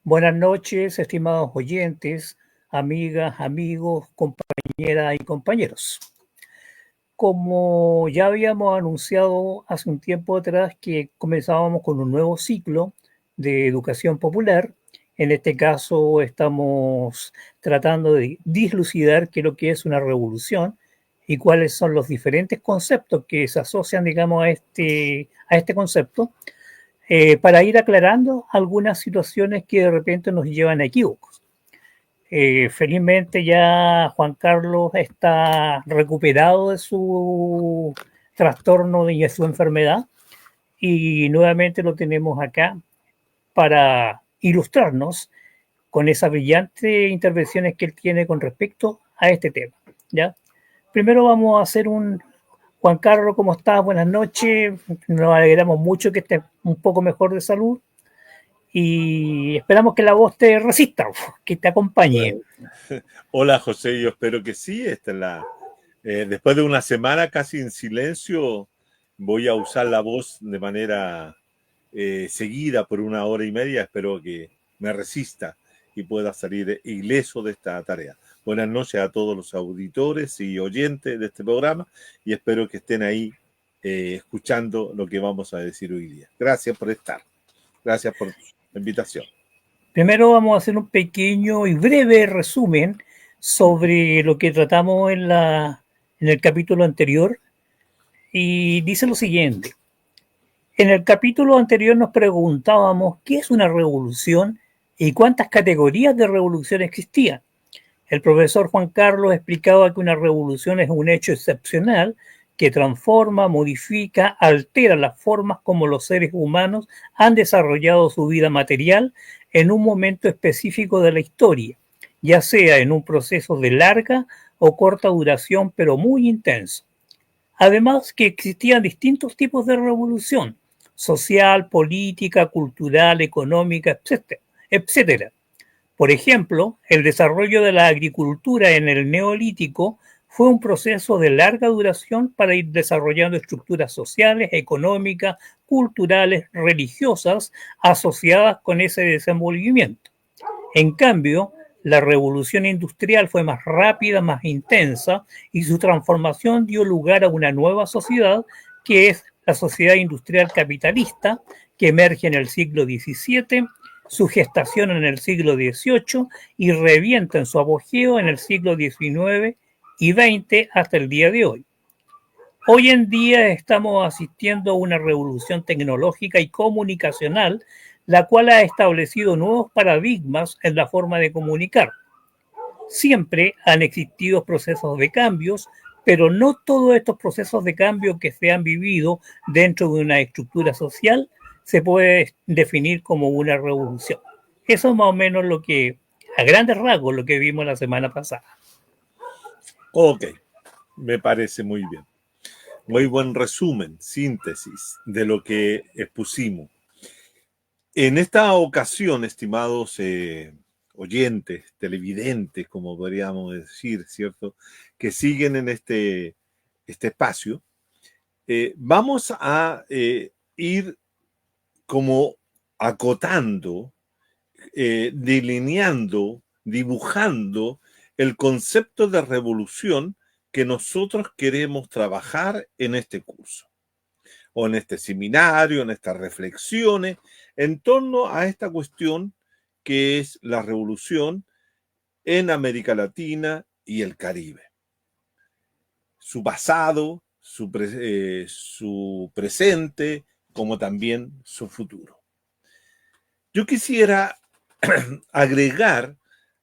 Buenas noches, estimados oyentes, amigas, amigos, compañeras y compañeros. Como ya habíamos anunciado hace un tiempo atrás que comenzábamos con un nuevo ciclo de educación popular, en este caso estamos tratando de dislucidar qué es lo que es una revolución y cuáles son los diferentes conceptos que se asocian, digamos, a este concepto, para ir aclarando algunas situaciones que de repente nos llevan a equívocos. Felizmente ya Juan Carlos está recuperado de su trastorno y de su enfermedad y nuevamente lo tenemos acá para ilustrarnos con esas brillantes intervenciones que él tiene con respecto a este tema. ¿Ya? Primero vamos a hacer un... Juan Carlos, ¿cómo estás? Buenas noches. Nos alegramos mucho que estés un poco mejor de salud y esperamos que la voz te resista, que te acompañe. Bueno, hola José, yo espero que sí. Después de una semana casi en silencio, voy a usar la voz de manera seguida por 1 hora y media. Espero que me resista y pueda salir ileso de esta tarea. Buenas noches a todos los auditores y oyentes de este programa y espero que estén ahí escuchando lo que vamos a decir hoy día. Gracias por estar. Gracias por la invitación. Primero vamos a hacer un pequeño y breve resumen sobre lo que tratamos en el capítulo anterior y dice lo siguiente. En el capítulo anterior nos preguntábamos qué es una revolución y cuántas categorías de revolución existían. El profesor Juan Carlos explicaba que una revolución es un hecho excepcional que transforma, modifica, altera las formas como los seres humanos han desarrollado su vida material en un momento específico de la historia, ya sea en un proceso de larga o corta duración, pero muy intenso. Además que existían distintos tipos de revolución, social, política, cultural, económica, etcétera, etcétera. Por ejemplo, el desarrollo de la agricultura en el Neolítico fue un proceso de larga duración para ir desarrollando estructuras sociales, económicas, culturales, religiosas asociadas con ese desenvolvimiento. En cambio, la revolución industrial fue más rápida, más intensa y su transformación dio lugar a una nueva sociedad que es la sociedad industrial capitalista que emerge en el siglo XVII, su gestación en el siglo XVIII y revienta en su apogeo en el siglo XIX y XX hasta el día de hoy. Hoy en día estamos asistiendo a una revolución tecnológica y comunicacional, la cual ha establecido nuevos paradigmas en la forma de comunicar. Siempre han existido procesos de cambios, pero no todos estos procesos de cambio que se han vivido dentro de una estructura social se puede definir como una revolución. Eso es más o menos lo que, a grandes rasgos, lo que vimos la semana pasada. Ok, me parece muy bien. Muy buen resumen, síntesis de lo que expusimos. En esta ocasión, estimados oyentes, televidentes, como podríamos decir, ¿cierto? Que siguen en este espacio, vamos a ir como acotando, delineando, dibujando el concepto de revolución que nosotros queremos trabajar en este curso, o en este seminario, en estas reflexiones, en torno a esta cuestión que es la revolución en América Latina y el Caribe. Su pasado, su presente, como también su futuro. Yo quisiera agregar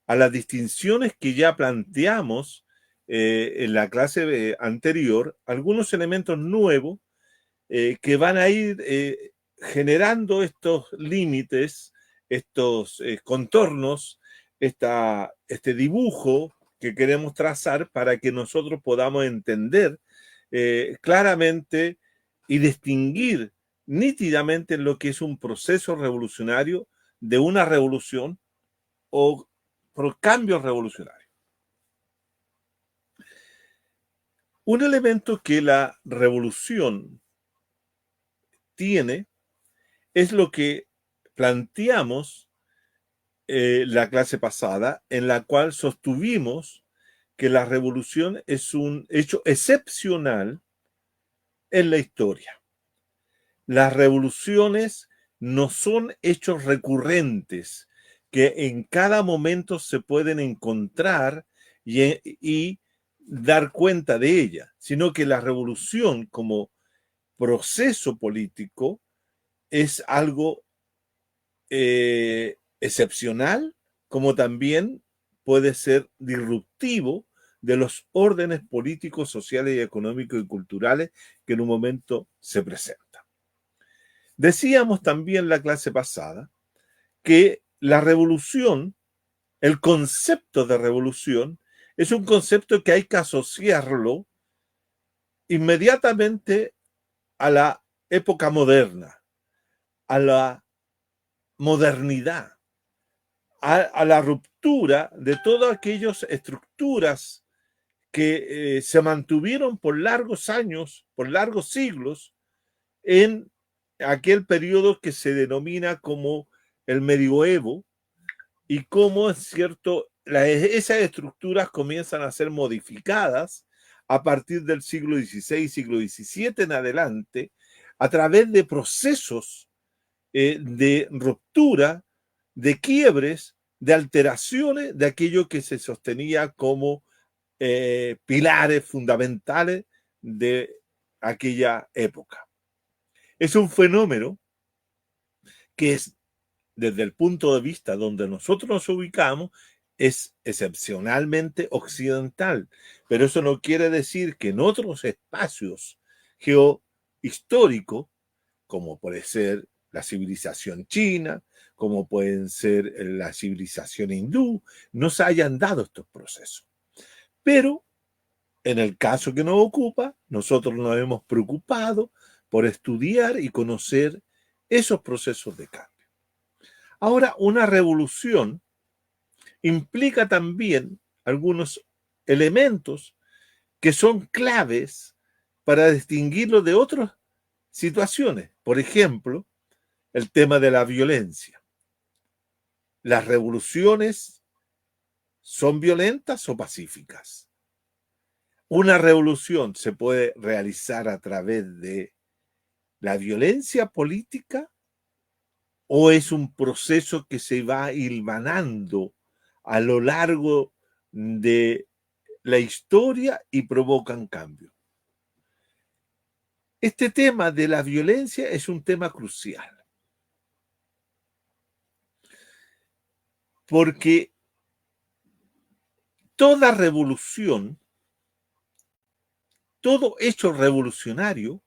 a las distinciones que ya planteamos en la clase anterior algunos elementos nuevos que van a ir generando estos límites, estos contornos, este dibujo que queremos trazar para que nosotros podamos entender claramente y distinguir nítidamente lo que es un proceso revolucionario de una revolución o por cambios revolucionarios. Un elemento que la revolución tiene es lo que planteamos la clase pasada, en la cual sostuvimos que la revolución es un hecho excepcional en la historia. Las revoluciones no son hechos recurrentes que en cada momento se pueden encontrar y dar cuenta de ella, sino que la revolución como proceso político es algo excepcional, como también puede ser disruptivo de los órdenes políticos, sociales y económicos y culturales que en un momento se presentan. Decíamos también la clase pasada que la revolución, el concepto de revolución, es un concepto que hay que asociarlo inmediatamente a la época moderna, a la modernidad, a la ruptura de todas aquellas estructuras que se mantuvieron por largos años, por largos siglos, en aquel periodo que se denomina como el medioevo, y cómo es cierto, esas estructuras comienzan a ser modificadas a partir del siglo XVI, siglo XVII en adelante, a través de procesos de ruptura, de quiebres, de alteraciones de aquello que se sostenía como pilares fundamentales de aquella época. Es un fenómeno que es, desde el punto de vista donde nosotros nos ubicamos, es excepcionalmente occidental, pero eso no quiere decir que en otros espacios geohistóricos, como puede ser la civilización china, como pueden ser la civilización hindú, no se hayan dado estos procesos. Pero en el caso que nos ocupa, nosotros nos hemos preocupado por estudiar y conocer esos procesos de cambio. Ahora, una revolución implica también algunos elementos que son claves para distinguirlo de otras situaciones. Por ejemplo, el tema de la violencia. ¿Las revoluciones son violentas o pacíficas? ¿Una revolución se puede realizar a través de la violencia política o es un proceso que se va hilvanando a lo largo de la historia y provocan cambios? Este tema de la violencia es un tema crucial, porque toda revolución, todo hecho revolucionario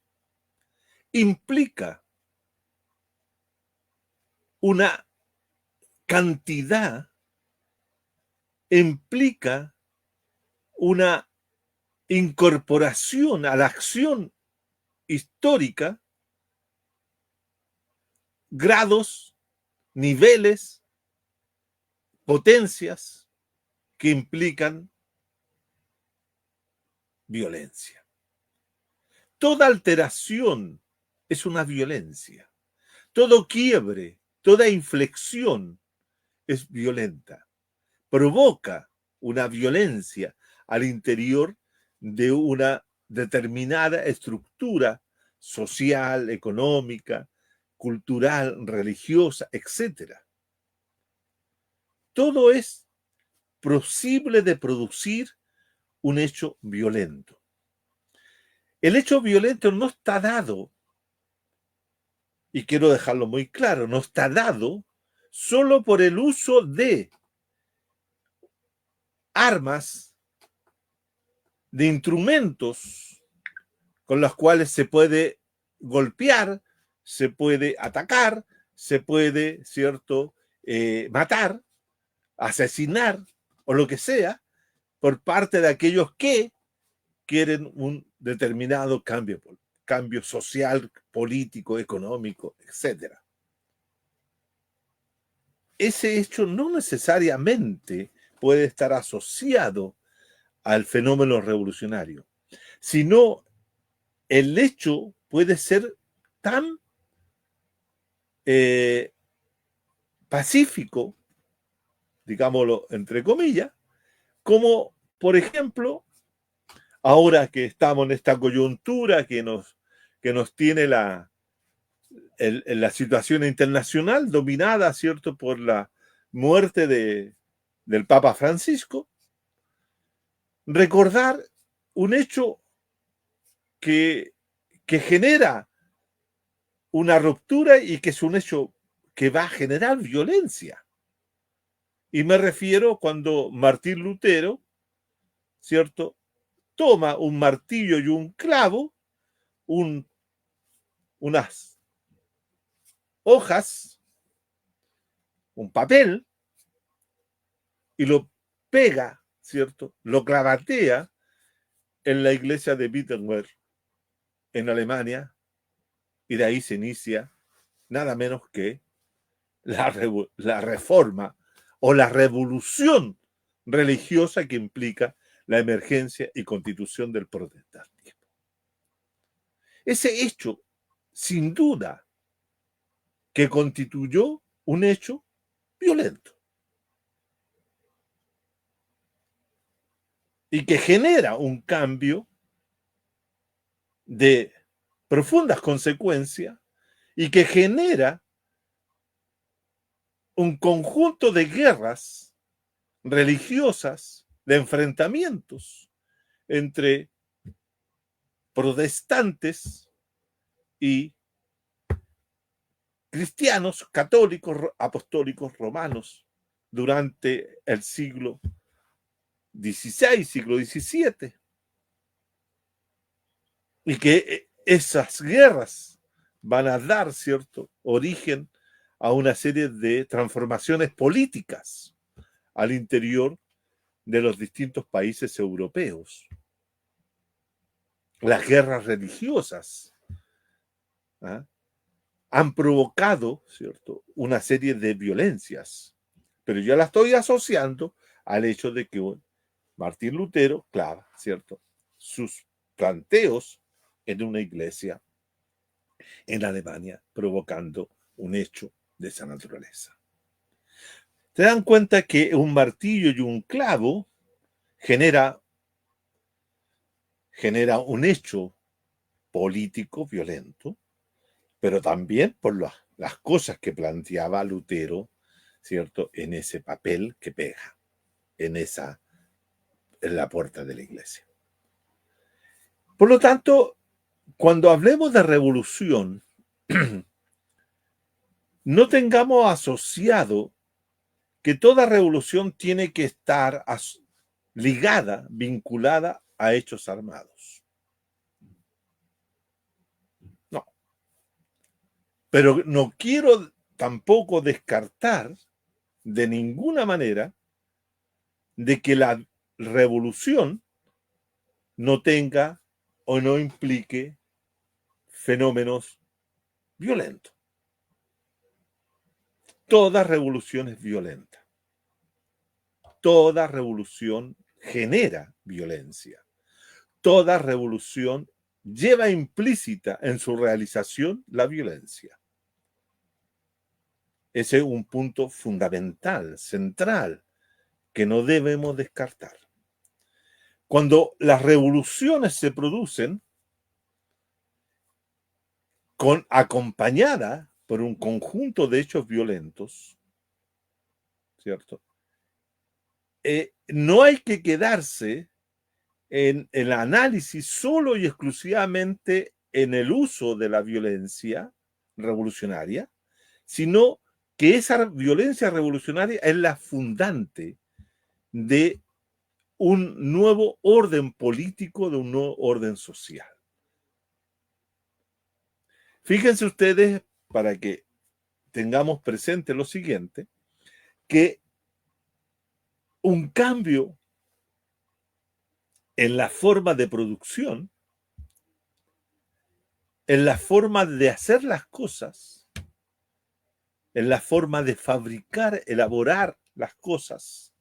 implica una cantidad, implica una incorporación a la acción histórica, grados, niveles, potencias que implican violencia. Toda alteración es una violencia. Todo quiebre, toda inflexión es violenta. Provoca una violencia al interior de una determinada estructura social, económica, cultural, religiosa, etc. Todo es posible de producir un hecho violento. El hecho violento no está dado, y quiero dejarlo muy claro, no está dado solo por el uso de armas, de instrumentos con los cuales se puede golpear, se puede atacar, se puede, ¿cierto?, matar, asesinar o lo que sea por parte de aquellos que quieren un determinado cambio social, político, económico, etc. Ese hecho no necesariamente puede estar asociado al fenómeno revolucionario, sino el hecho puede ser tan pacífico digámoslo entre comillas, como por ejemplo, ahora que estamos en esta coyuntura que nos tiene la situación internacional dominada, ¿cierto?, por la muerte del Papa Francisco, recordar un hecho que genera una ruptura y que es un hecho que va a generar violencia. Y me refiero cuando Martín Lutero, ¿cierto?, toma un martillo y un clavo, unas hojas, un papel, y lo pega, ¿cierto?, lo clavatea en la iglesia de Wittenberg, en Alemania, y de ahí se inicia nada menos que la reforma o la revolución religiosa que implica la emergencia y constitución del protestantismo. Ese hecho, sin duda, que constituyó un hecho violento y que genera un cambio de profundas consecuencias y que genera un conjunto de guerras religiosas, de enfrentamientos entre protestantes y cristianos, católicos, apostólicos, romanos, durante el siglo XVI, siglo XVII. Y que esas guerras van a dar, ¿cierto?, origen a una serie de transformaciones políticas al interior de los distintos países europeos. Las guerras religiosas, ¿ah?, han provocado, ¿cierto?, una serie de violencias, pero yo la estoy asociando al hecho de que Martín Lutero clava, ¿cierto?, sus planteos en una iglesia en Alemania, provocando un hecho de esa naturaleza. ¿Te dan cuenta que un martillo y un clavo genera un hecho político violento, pero también por las cosas que planteaba Lutero, ¿cierto?, en ese papel que pega en la puerta de la iglesia? Por lo tanto, cuando hablemos de revolución, no tengamos asociado que toda revolución tiene que estar ligada, vinculada a hechos armados. No. Pero no quiero tampoco descartar de ninguna manera de que la revolución no tenga o no implique fenómenos violentos. Toda revolución es violenta. Toda revolución genera violencia. Toda revolución lleva implícita en su realización la violencia. Ese es un punto fundamental, central, que no debemos descartar. Cuando las revoluciones se producen acompañadas por un conjunto de hechos violentos, ¿cierto? No hay que quedarse en el análisis solo y exclusivamente en el uso de la violencia revolucionaria, sino que esa violencia revolucionaria es la fundante de un nuevo orden político, de un nuevo orden social. Fíjense ustedes, para que tengamos presente lo siguiente, que un cambio en la forma de producción, en la forma de hacer las cosas, en la forma de fabricar, elaborar las cosas,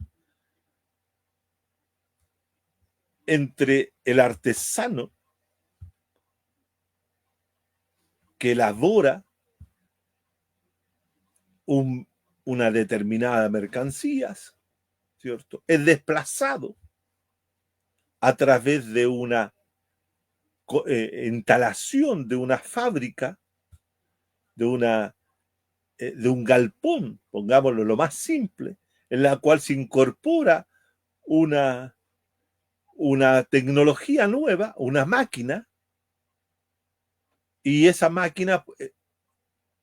entre el artesano que elabora una determinada mercancías ¿cierto?, es desplazado a través de una instalación de una fábrica, de un galpón, pongámoslo lo más simple, en la cual se incorpora una tecnología nueva, una máquina, y esa máquina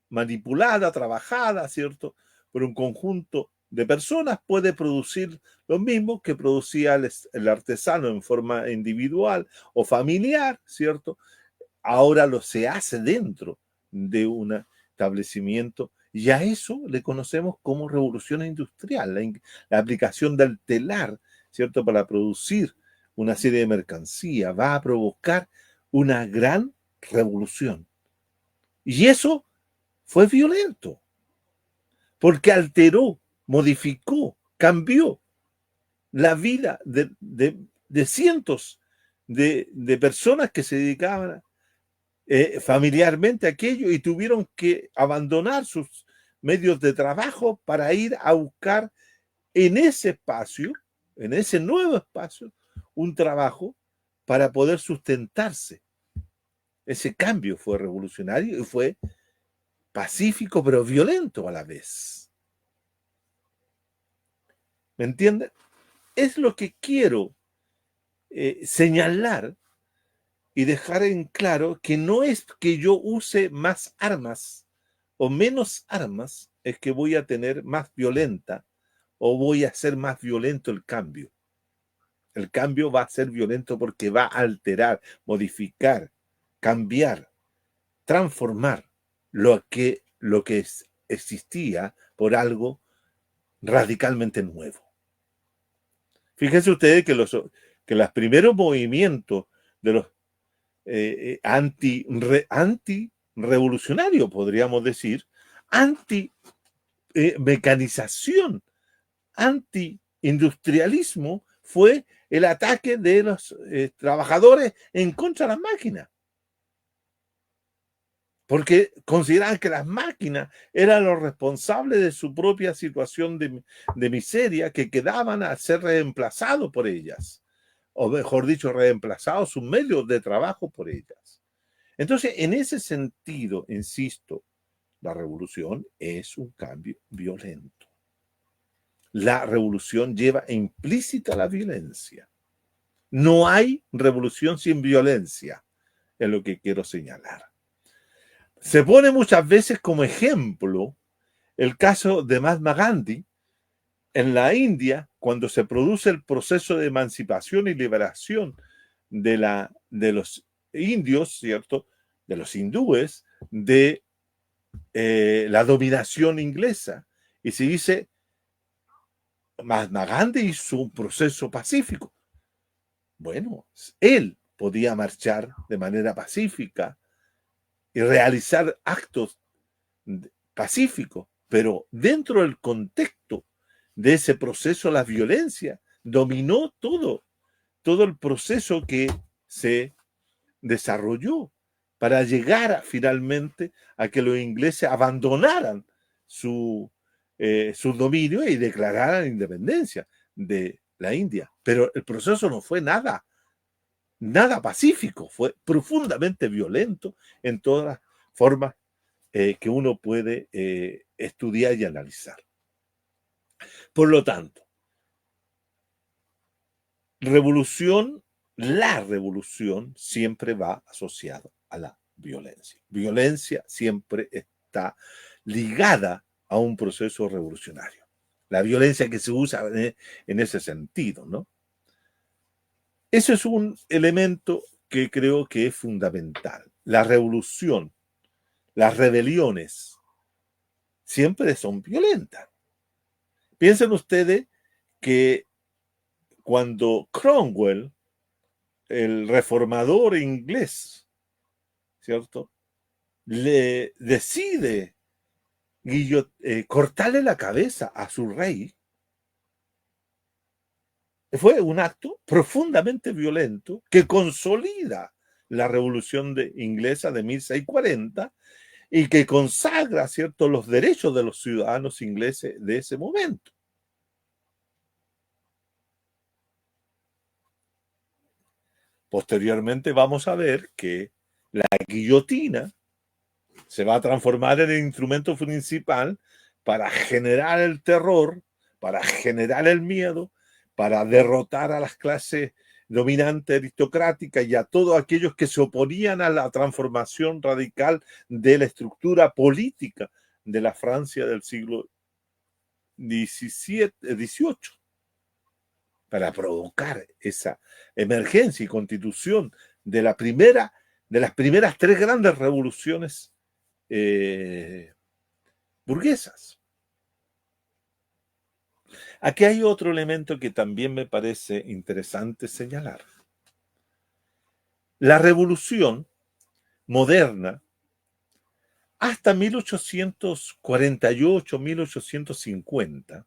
manipulada, trabajada, ¿cierto?, por un conjunto de personas puede producir lo mismo que producía el artesano en forma individual o familiar, ¿cierto? Ahora se hace dentro de un establecimiento y a eso le conocemos como revolución industrial, la aplicación del telar, ¿cierto?, para producir una serie de mercancía, va a provocar una gran revolución. Y eso fue violento, porque alteró, modificó, cambió la vida de cientos de personas que se dedicaban familiarmente a aquello y tuvieron que abandonar sus medios de trabajo para ir a buscar en ese espacio, en ese nuevo espacio, un trabajo para poder sustentarse. Ese cambio fue revolucionario y fue pacífico, pero violento a la vez. ¿Me entienden? Es lo que quiero señalar y dejar en claro, que no es que yo use más armas o menos armas, es que voy a tener más violenta o voy a hacer más violento el cambio. El cambio va a ser violento porque va a alterar, modificar, cambiar, transformar lo que existía por algo radicalmente nuevo. Fíjense ustedes que los primeros movimientos de los anti-revolucionarios, podríamos decir, anti-mecanización, anti-industrialismo, fue el ataque de los trabajadores en contra de las máquinas. Porque consideraban que las máquinas eran los responsables de su propia situación de miseria, que quedaban a ser reemplazados por ellas, o mejor dicho, reemplazados sus medios de trabajo por ellas. Entonces, en ese sentido, insisto, la revolución es un cambio violento. La revolución lleva implícita la violencia. No hay revolución sin violencia, es lo que quiero señalar. Se pone muchas veces como ejemplo el caso de Mahatma Gandhi en la India, cuando se produce el proceso de emancipación y liberación de los indios, ¿cierto?, de los hindúes, de la dominación inglesa. Y se dice, Mahatma Gandhi hizo un proceso pacífico. Bueno, él podía marchar de manera pacífica y realizar actos pacíficos, pero dentro del contexto de ese proceso, la violencia dominó todo el proceso que se desarrolló para llegar finalmente a que los ingleses abandonaran su dominio y declararan independencia de la India. Pero el proceso no fue nada pacífico, fue profundamente violento en todas las formas que uno puede estudiar y analizar. Por lo tanto, la revolución siempre va asociada a la violencia. Violencia siempre está ligada a un proceso revolucionario. La violencia que se usa en ese sentido, ¿no? Eso es un elemento que creo que es fundamental. La revolución, las rebeliones, siempre son violentas. Piensen ustedes que cuando Cromwell, el reformador inglés, ¿cierto?, le decide cortarle la cabeza a su rey, fue un acto profundamente violento que consolida la revolución inglesa de 1640 y que consagra, ¿cierto?, los derechos de los ciudadanos ingleses de ese momento. Posteriormente vamos a ver que la guillotina se va a transformar en el instrumento principal para generar el terror, para generar el miedo, para derrotar a las clases dominantes aristocráticas y a todos aquellos que se oponían a la transformación radical de la estructura política de la Francia del siglo XVIII, para provocar esa emergencia y constitución de las primeras tres grandes revoluciones burguesas. Aquí hay otro elemento que también me parece interesante señalar. La revolución moderna, hasta 1848-1850,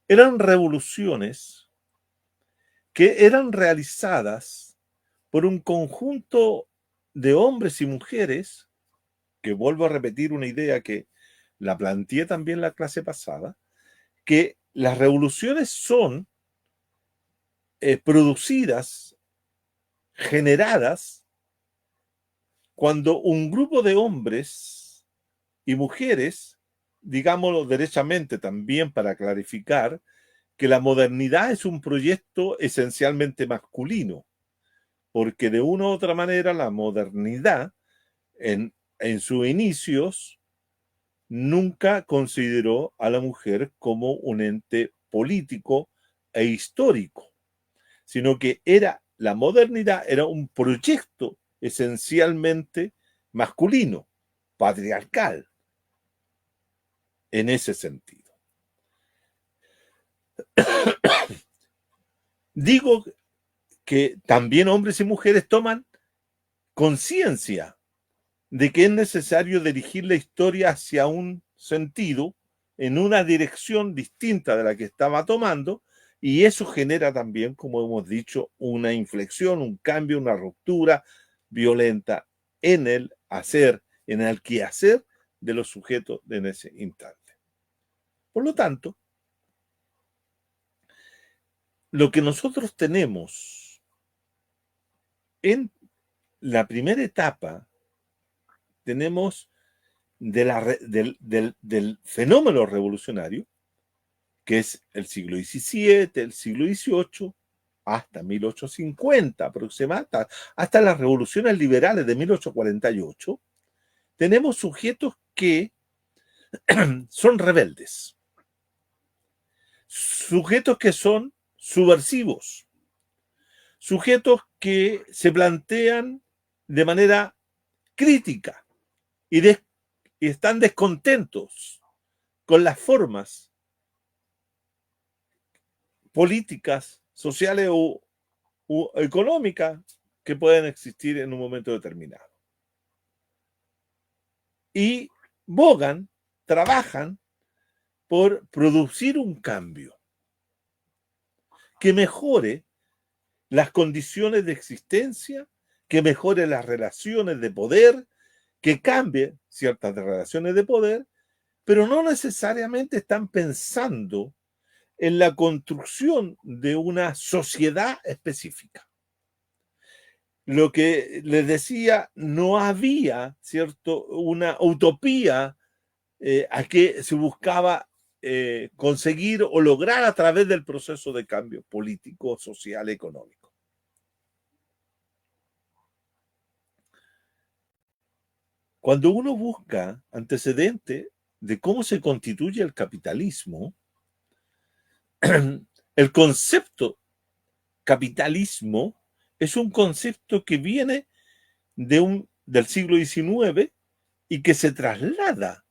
eran revoluciones que eran realizadas por un conjunto de hombres y mujeres, que vuelvo a repetir una idea que la planteé también la clase pasada, que las revoluciones son producidas, generadas, cuando un grupo de hombres y mujeres, digámoslo derechamente también para clarificar, que la modernidad es un proyecto esencialmente masculino, porque de una u otra manera la modernidad en sus inicios nunca consideró a la mujer como un ente político e histórico, sino que la modernidad era un proyecto esencialmente masculino, patriarcal, en ese sentido. Digo que también hombres y mujeres toman conciencia de que es necesario dirigir la historia hacia un sentido, en una dirección distinta de la que estaba tomando, y eso genera también, como hemos dicho, una inflexión, un cambio, una ruptura violenta en el hacer, en el quehacer de los sujetos en ese instante. Por lo tanto, lo que nosotros tenemos en la primera etapa, tenemos del fenómeno revolucionario, que es el siglo XVII, el siglo XVIII, hasta 1850 aproximadamente, hasta las revoluciones liberales de 1848, tenemos sujetos que son rebeldes, sujetos que son subversivos, sujetos que se plantean de manera crítica y están descontentos con las formas políticas, sociales o económicas que pueden existir en un momento determinado. Y bogan, trabajan por producir un cambio que mejore las condiciones de existencia, que mejore las relaciones de poder, que cambie ciertas relaciones de poder, pero no necesariamente están pensando en la construcción de una sociedad específica. Lo que les decía, no había, ¿cierto?, una utopía a que se buscaba conseguir o lograr a través del proceso de cambio político, social, económico. Cuando uno busca antecedentes de cómo se constituye el capitalismo, el concepto capitalismo es un concepto que viene del siglo XIX y que se traslada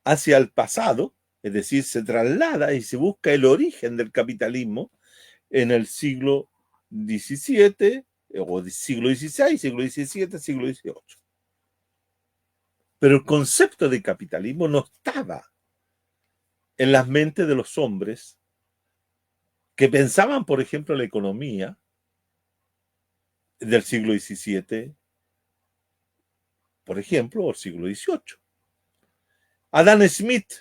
hacia el pasado, es decir, se traslada y se busca el origen del capitalismo en el siglo XVII, o siglo XVI, siglo XVII, siglo XVIII. Pero el concepto de capitalismo no estaba en las mentes de los hombres que pensaban, por ejemplo, la economía del siglo XVII, por ejemplo, o el siglo XVIII. Adam Smith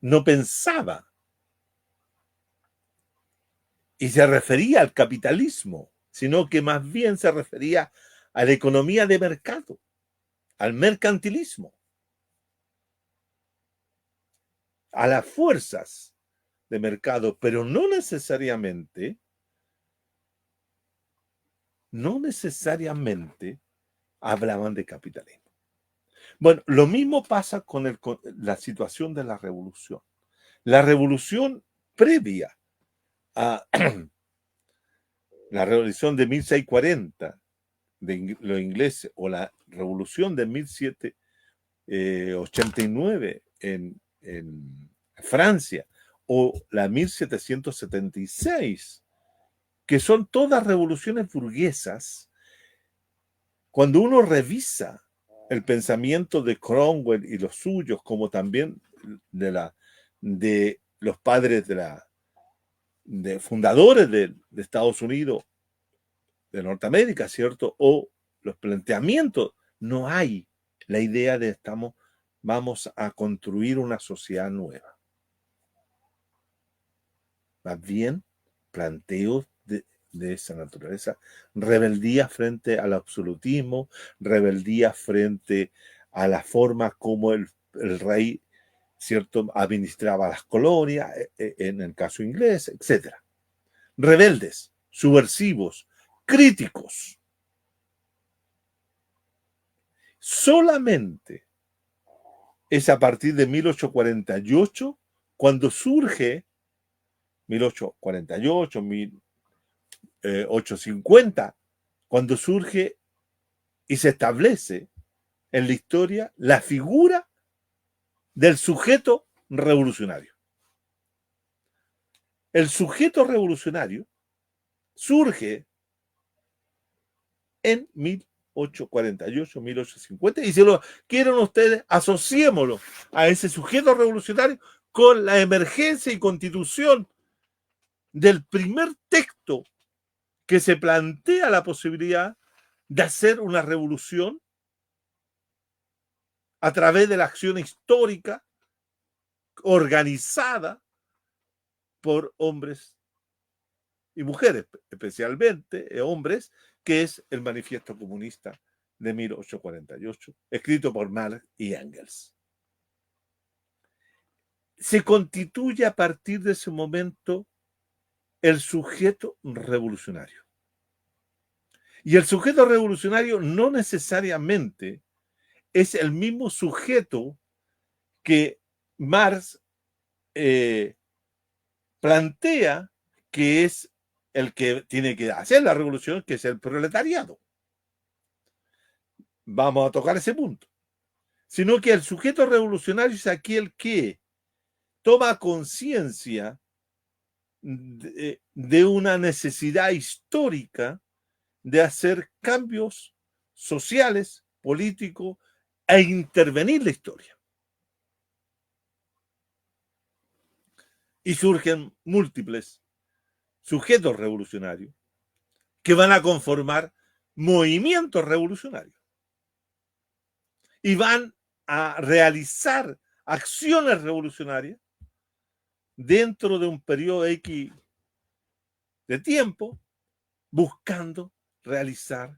no pensaba y se refería al capitalismo sino que más bien se refería a la economía de mercado, al mercantilismo, a las fuerzas de mercado, pero no necesariamente hablaban de capitalismo. Bueno, lo mismo pasa con la situación de la revolución. La revolución previa a la revolución de 1640 de los ingleses o la revolución de 1789 en Francia o la 1776, que son todas revoluciones burguesas, cuando uno revisa el pensamiento de Cromwell y los suyos, como también de los padres de fundadores de Estados Unidos, de Norteamérica, ¿cierto? O los planteamientos, no hay la idea de vamos a construir una sociedad nueva. Más bien, planteos de esa naturaleza, rebeldía frente al absolutismo, rebeldía frente a la forma como el rey, ¿cierto?, administraba las colonias, en el caso inglés, etc. Rebeldes, subversivos, críticos. Solamente es a partir de 1848 cuando surge 1848, 1850, cuando surge y se establece en la historia la figura del sujeto revolucionario. El sujeto revolucionario surge en 1848, 1850, y si lo quieren ustedes, asociémoslo a ese sujeto revolucionario con la emergencia y constitución del primer texto que se plantea la posibilidad de hacer una revolución a través de la acción histórica organizada por hombres y mujeres, especialmente hombres, que es el Manifiesto Comunista de 1848, escrito por Marx y Engels. Se constituye a partir de ese momento el sujeto revolucionario. Y el sujeto revolucionario no necesariamente es el mismo sujeto que Marx plantea que es el que tiene que hacer la revolución, que es el proletariado. Vamos a tocar ese punto. Sino que el sujeto revolucionario es aquel que toma conciencia de una necesidad histórica de hacer cambios sociales, políticos, e intervenir la historia. Y surgen múltiples sujetos revolucionarios que van a conformar movimientos revolucionarios y van a realizar acciones revolucionarias dentro de un periodo X de tiempo, buscando realizar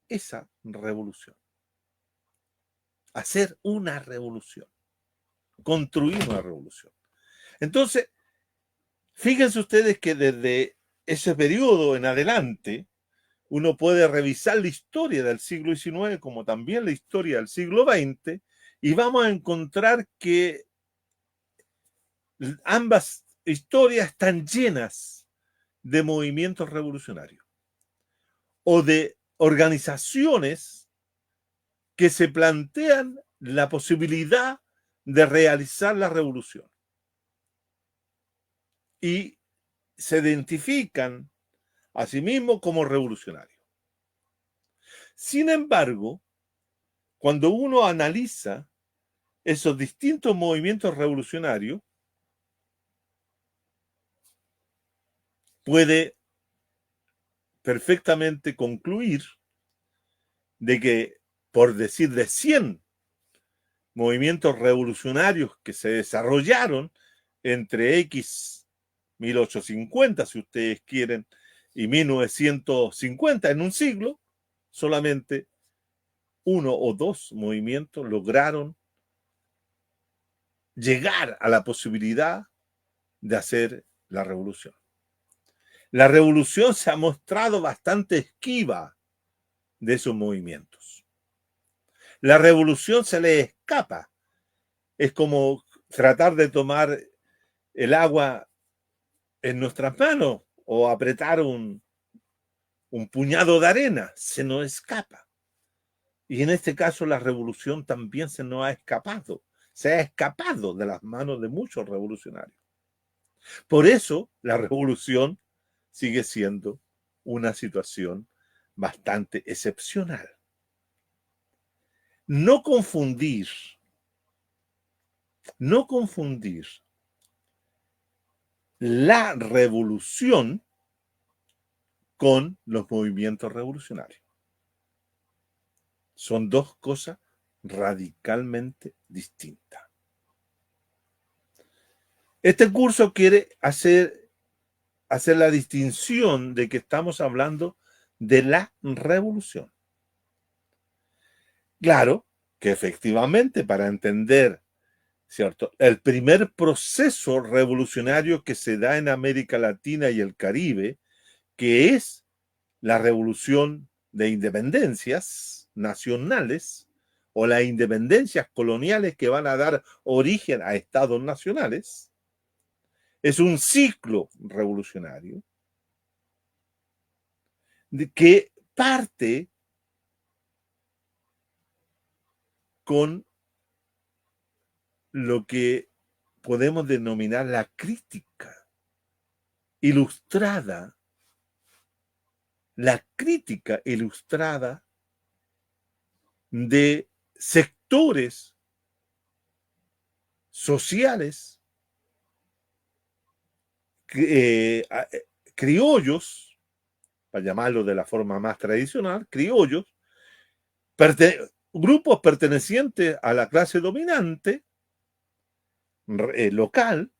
esa revolución. Hacer una revolución, construir una revolución. Entonces, fíjense ustedes que desde ese periodo en adelante, uno puede revisar la historia del siglo XIX como también la historia del siglo XX y vamos a encontrar que ambas historias están llenas de movimientos revolucionarios o de organizaciones que se plantean la posibilidad de realizar la revolución y se identifican a sí mismos como revolucionarios. Sin embargo, cuando uno analiza esos distintos movimientos revolucionarios, puede perfectamente concluir de que, por decir de 100 movimientos revolucionarios que se desarrollaron entre X 1850, si ustedes quieren, y 1950, en un siglo, solamente uno o dos movimientos lograron llegar a la posibilidad de hacer la revolución. La revolución se ha mostrado bastante esquiva de esos movimientos. La revolución se le escapa. Es como tratar de tomar el agua en nuestras manos o apretar un puñado de arena. Se nos escapa. Y en este caso la revolución también se nos ha escapado. Se ha escapado de las manos de muchos revolucionarios. Por eso la revolución sigue siendo una situación bastante excepcional. No confundir la revolución con los movimientos revolucionarios. Son dos cosas radicalmente distintas. Este curso quiere hacer la distinción de que estamos hablando de la revolución. Claro que efectivamente para entender, ¿cierto?, el primer proceso revolucionario que se da en América Latina y el Caribe, que es la revolución de independencias nacionales o las independencias coloniales que van a dar origen a estados nacionales, es un ciclo revolucionario que parte con lo que podemos denominar la crítica ilustrada, de sectores sociales criollos, para llamarlo de la forma más tradicional, criollos, grupos pertenecientes a la clase dominante local,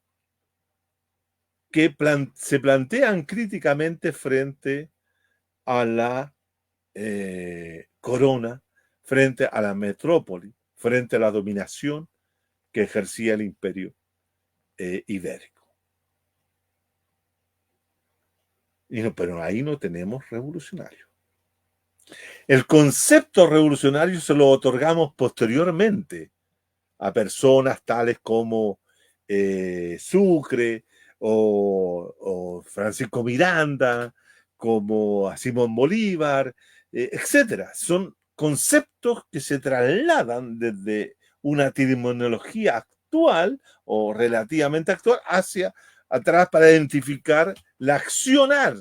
que se plantean críticamente frente a la corona, frente a la metrópoli, frente a la dominación que ejercía el imperio ibérico. Pero ahí no tenemos revolucionario. El concepto revolucionario se lo otorgamos posteriormente a personas tales como Sucre o Francisco Miranda, como a Simón Bolívar, etcétera. Son conceptos que se trasladan desde una terminología actual o relativamente actual hacia atrás para identificar la accionar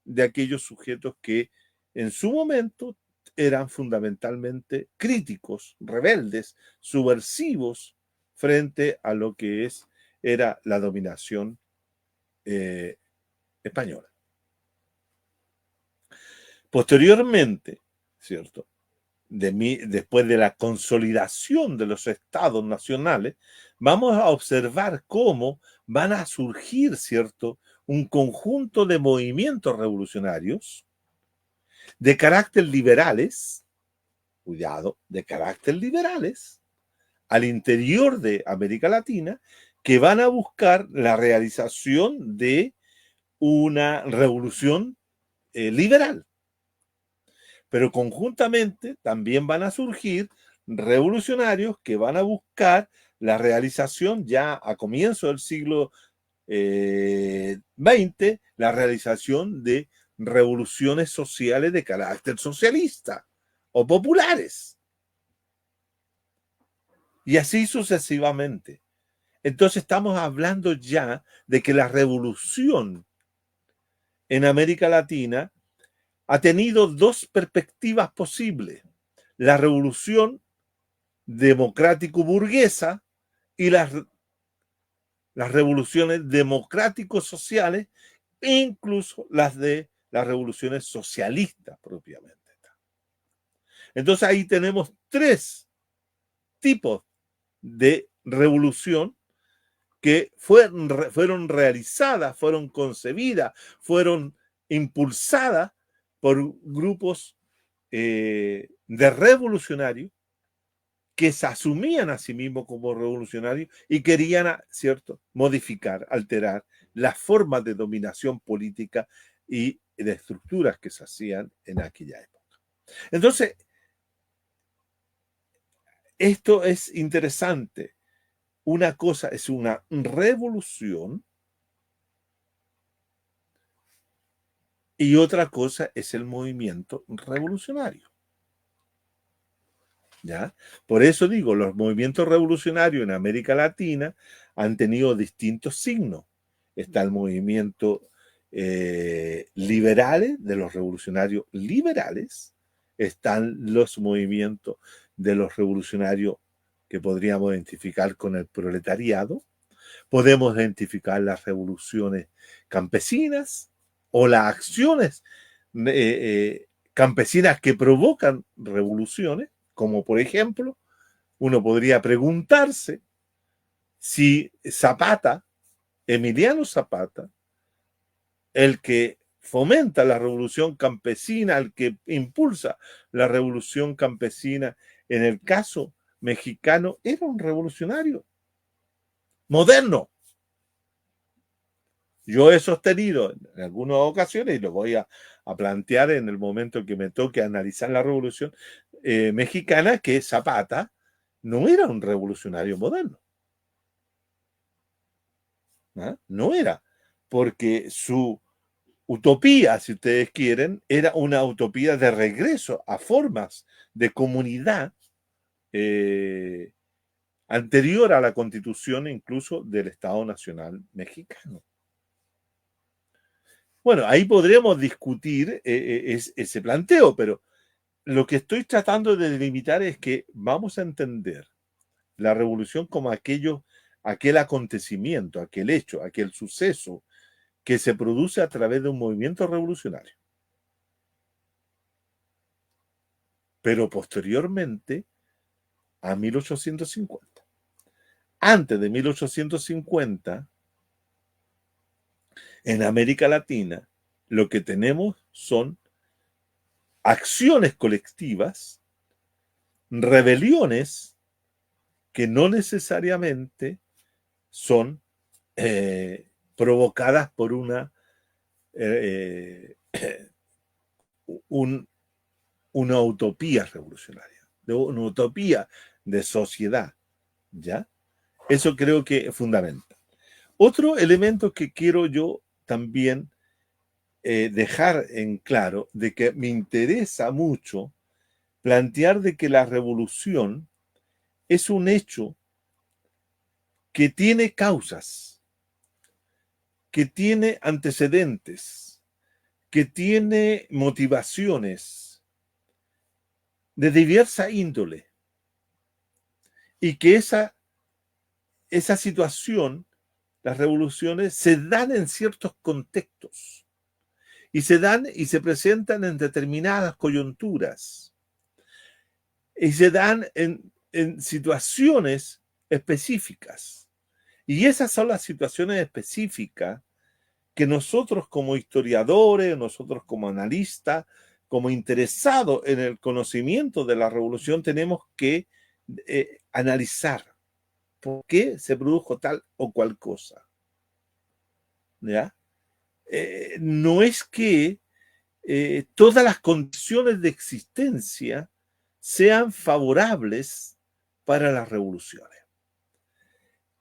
de aquellos sujetos que en su momento eran fundamentalmente críticos, rebeldes, subversivos frente a lo que era la dominación española. Posteriormente, ¿cierto?, después de la consolidación de los estados nacionales, vamos a observar cómo van a surgir, ¿cierto?, un conjunto de movimientos revolucionarios de carácter liberales, cuidado, de carácter liberales, al interior de América Latina, que van a buscar la realización de una revolución liberal. Pero conjuntamente también van a surgir revolucionarios que van a buscar la realización ya a comienzo del siglo XX, la realización de revoluciones sociales de carácter socialista o populares. Y así sucesivamente. Entonces estamos hablando ya de que la revolución en América Latina ha tenido dos perspectivas posibles: la revolución democrático-burguesa y las revoluciones democrático-sociales, e incluso las revoluciones socialistas propiamente. Entonces ahí tenemos tres tipos de revolución que fueron realizadas, fueron concebidas, fueron impulsada por grupos de revolucionarios que se asumían a sí mismos como revolucionarios y querían, ¿cierto?, modificar, alterar las formas de dominación política y de estructuras que se hacían en aquella época. Entonces, esto es interesante. Una cosa es una revolución y otra cosa es el movimiento revolucionario. ¿Ya? Por eso digo, los movimientos revolucionarios en América Latina han tenido distintos signos. Está el movimiento liberales, de los revolucionarios liberales, están los movimientos de los revolucionarios que podríamos identificar con el proletariado, podemos identificar las revoluciones campesinas o las acciones campesinas que provocan revoluciones, como por ejemplo, uno podría preguntarse si Zapata, Emiliano Zapata, el que fomenta la revolución campesina, el que impulsa la revolución campesina, en el caso mexicano, era un revolucionario moderno. Yo he sostenido en algunas ocasiones, y lo voy a plantear en el momento que me toque analizar la revolución mexicana, que Zapata no era un revolucionario moderno. ¿Ah? No era, porque su utopía, si ustedes quieren, era una utopía de regreso a formas de comunidad anterior a la constitución incluso del Estado Nacional Mexicano. Bueno, ahí podríamos discutir ese planteo, pero lo que estoy tratando de delimitar es que vamos a entender la revolución como aquel acontecimiento, aquel hecho, aquel suceso que se produce a través de un movimiento revolucionario. Pero posteriormente a 1850. Antes de 1850, en América Latina, lo que tenemos son acciones colectivas, rebeliones que no necesariamente son provocadas por una utopía revolucionaria, una utopía de sociedad, ¿ya? Eso creo que es fundamental. Otro elemento que quiero yo también dejar en claro, de que me interesa mucho plantear de que la revolución es un hecho que tiene causas, que tiene antecedentes, que tiene motivaciones de diversa índole y que esa situación, las revoluciones, se dan en ciertos contextos y se dan y se presentan en determinadas coyunturas y se dan en situaciones específicas. Y esas son las situaciones específicas que nosotros como historiadores, nosotros como analistas, como interesados en el conocimiento de la revolución, tenemos que analizar por qué se produjo tal o cual cosa. ¿Ya? No es que todas las condiciones de existencia sean favorables para las revoluciones.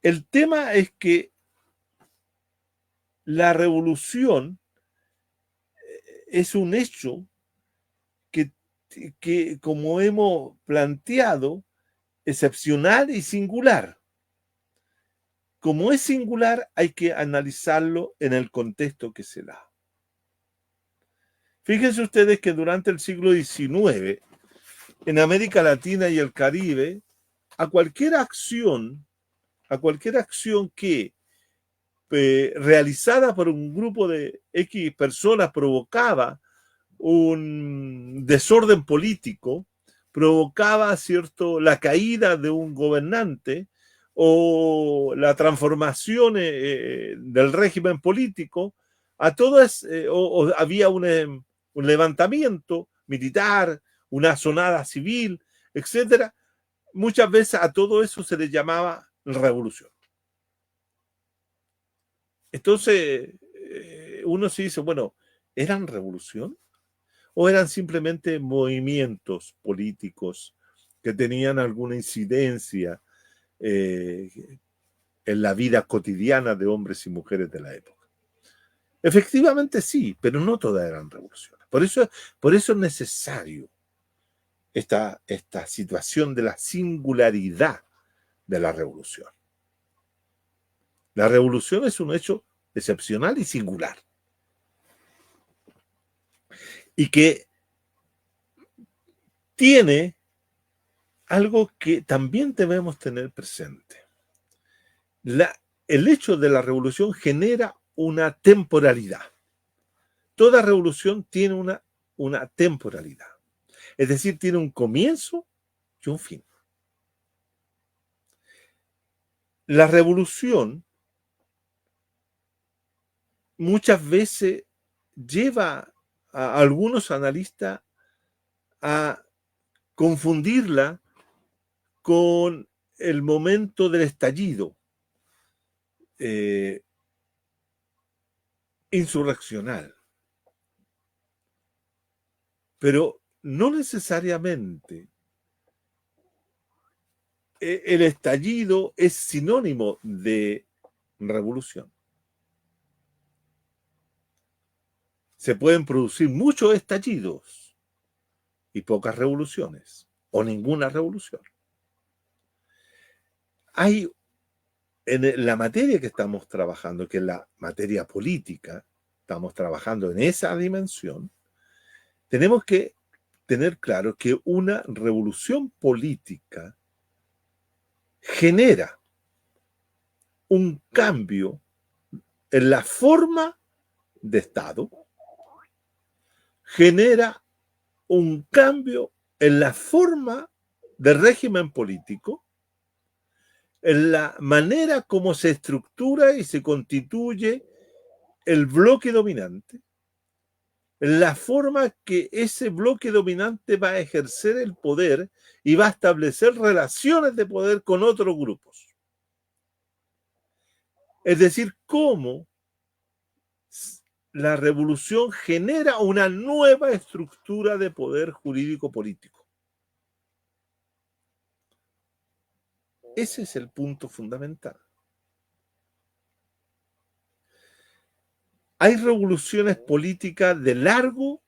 El tema es que la revolución es un hecho que, como hemos planteado, excepcional y singular. Como es singular, hay que analizarlo en el contexto que se da. Fíjense ustedes que durante el siglo XIX, en América Latina y el Caribe, a cualquier acción que realizada por un grupo de X personas provocaba un desorden político, provocaba, ¿cierto?, la caída de un gobernante o la transformación del régimen político, a todas, o había un levantamiento militar, una sonada civil, etcétera. Muchas veces a todo eso se le llamaba revolución. Entonces, uno se dice, bueno, ¿eran revolución? ¿O eran simplemente movimientos políticos que tenían alguna incidencia en la vida cotidiana de hombres y mujeres de la época? Efectivamente sí, pero no todas eran revoluciones. Por eso es necesario esta situación de la singularidad de la revolución. La revolución es un hecho excepcional y singular. Y que tiene algo que también debemos tener presente. El hecho de la revolución genera una temporalidad. Toda revolución tiene una temporalidad. Es decir, tiene un comienzo y un fin. La revolución muchas veces lleva a algunos analistas a confundirla con el momento del estallido insurreccional. Pero no necesariamente el estallido es sinónimo de revolución. Se pueden producir muchos estallidos y pocas revoluciones, o ninguna revolución. Hay en la materia que estamos trabajando, que es la materia política, estamos trabajando en esa dimensión, tenemos que tener claro que una revolución política genera un cambio en la forma de Estado, genera un cambio en la forma de régimen político, en la manera como se estructura y se constituye el bloque dominante, en la forma que ese bloque dominante va a ejercer el poder y va a establecer relaciones de poder con otros grupos. Es decir, cómo la revolución genera una nueva estructura de poder jurídico político. Ese es el punto fundamental. Hay revoluciones políticas de largo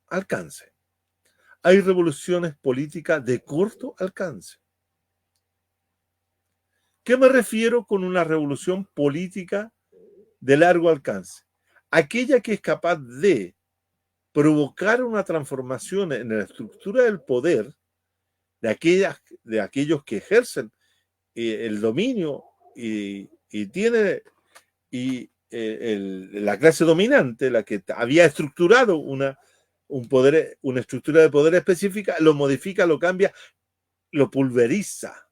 alcance. Hay revoluciones políticas de corto alcance. ¿Qué me refiero con una revolución política de largo alcance? Aquella que es capaz de provocar una transformación en la estructura del poder de aquellos que ejercen el dominio la clase dominante, la que había estructurado una estructura de poder específica, lo modifica, lo cambia, lo pulveriza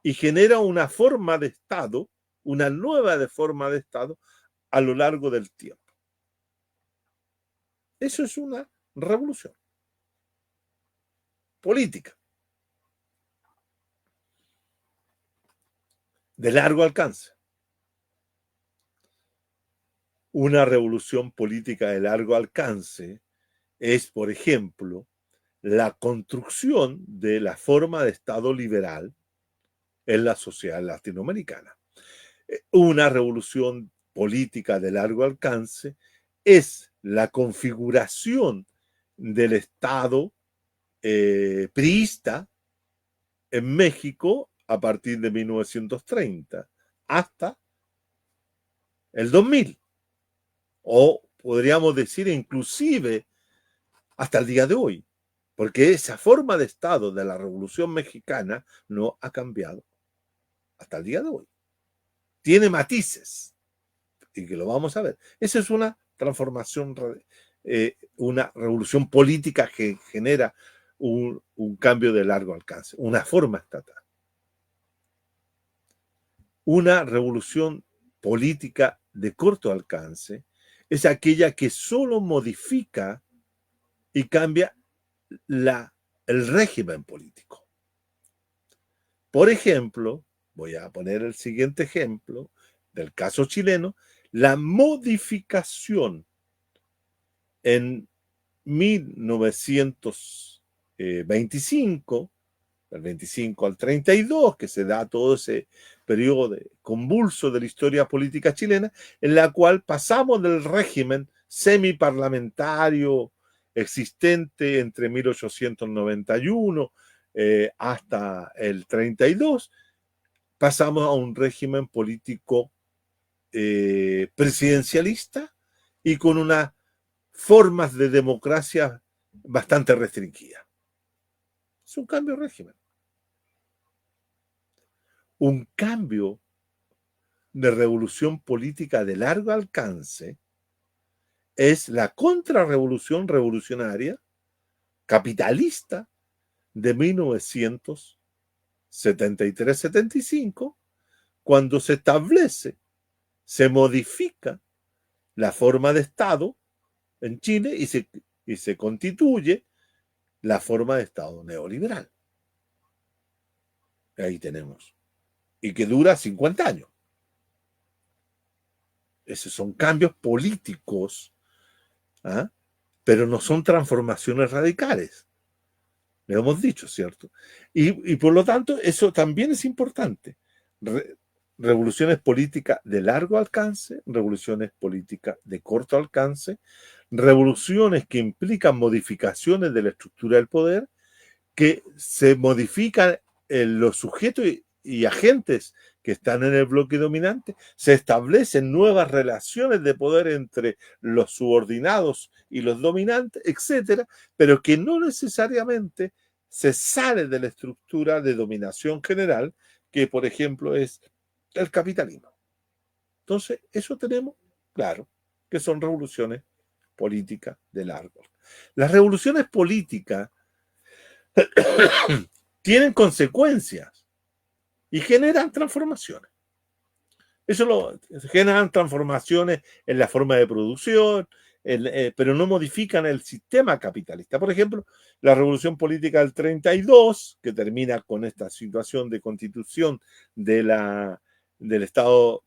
y genera una forma de Estado, una nueva forma de Estado a lo largo del tiempo. Eso es una revolución política de largo alcance. Una revolución política de largo alcance es, por ejemplo, la construcción de la forma de Estado liberal en la sociedad latinoamericana. Una revolución política de largo alcance es la configuración del Estado priista en México a partir de 1930 hasta el 2000. O podríamos decir inclusive hasta el día de hoy, porque esa forma de Estado de la Revolución Mexicana no ha cambiado hasta el día de hoy. Tiene matices, y que lo vamos a ver. Esa es una transformación, una revolución política que genera un cambio de largo alcance, una forma estatal. Una revolución política de corto alcance es aquella que solo modifica y cambia el régimen político. Por ejemplo, voy a poner el siguiente ejemplo del caso chileno, la modificación en 1925, del 25 al 32, que se da todo ese periodo convulso de la historia política chilena, en la cual pasamos del régimen semiparlamentario existente entre 1891 hasta el 32, pasamos a un régimen político presidencialista y con unas formas de democracia bastante restringidas. Es un cambio de régimen. Un cambio de revolución política de largo alcance es la contrarrevolución revolucionaria capitalista de 1973-75, cuando se establece, se modifica la forma de Estado en Chile y se constituye la forma de Estado neoliberal. Ahí tenemos. Y que dura 50 años. Esos son cambios políticos, ¿ah? Pero no son transformaciones radicales. Le hemos dicho, ¿cierto? Y por lo tanto, eso también es importante. Revoluciones políticas de largo alcance, revoluciones políticas de corto alcance, revoluciones que implican modificaciones de la estructura del poder, que se modifican los sujetos y agentes que están en el bloque dominante, se establecen nuevas relaciones de poder entre los subordinados y los dominantes, etcétera, pero que no necesariamente se sale de la estructura de dominación general, que por ejemplo es el capitalismo. Entonces, eso tenemos claro, que son revoluciones políticas de largo. Las revoluciones políticas tienen consecuencias y generan transformaciones. Generan transformaciones en la forma de producción, pero no modifican el sistema capitalista. Por ejemplo, la revolución política del 32, que termina con esta situación de constitución del Estado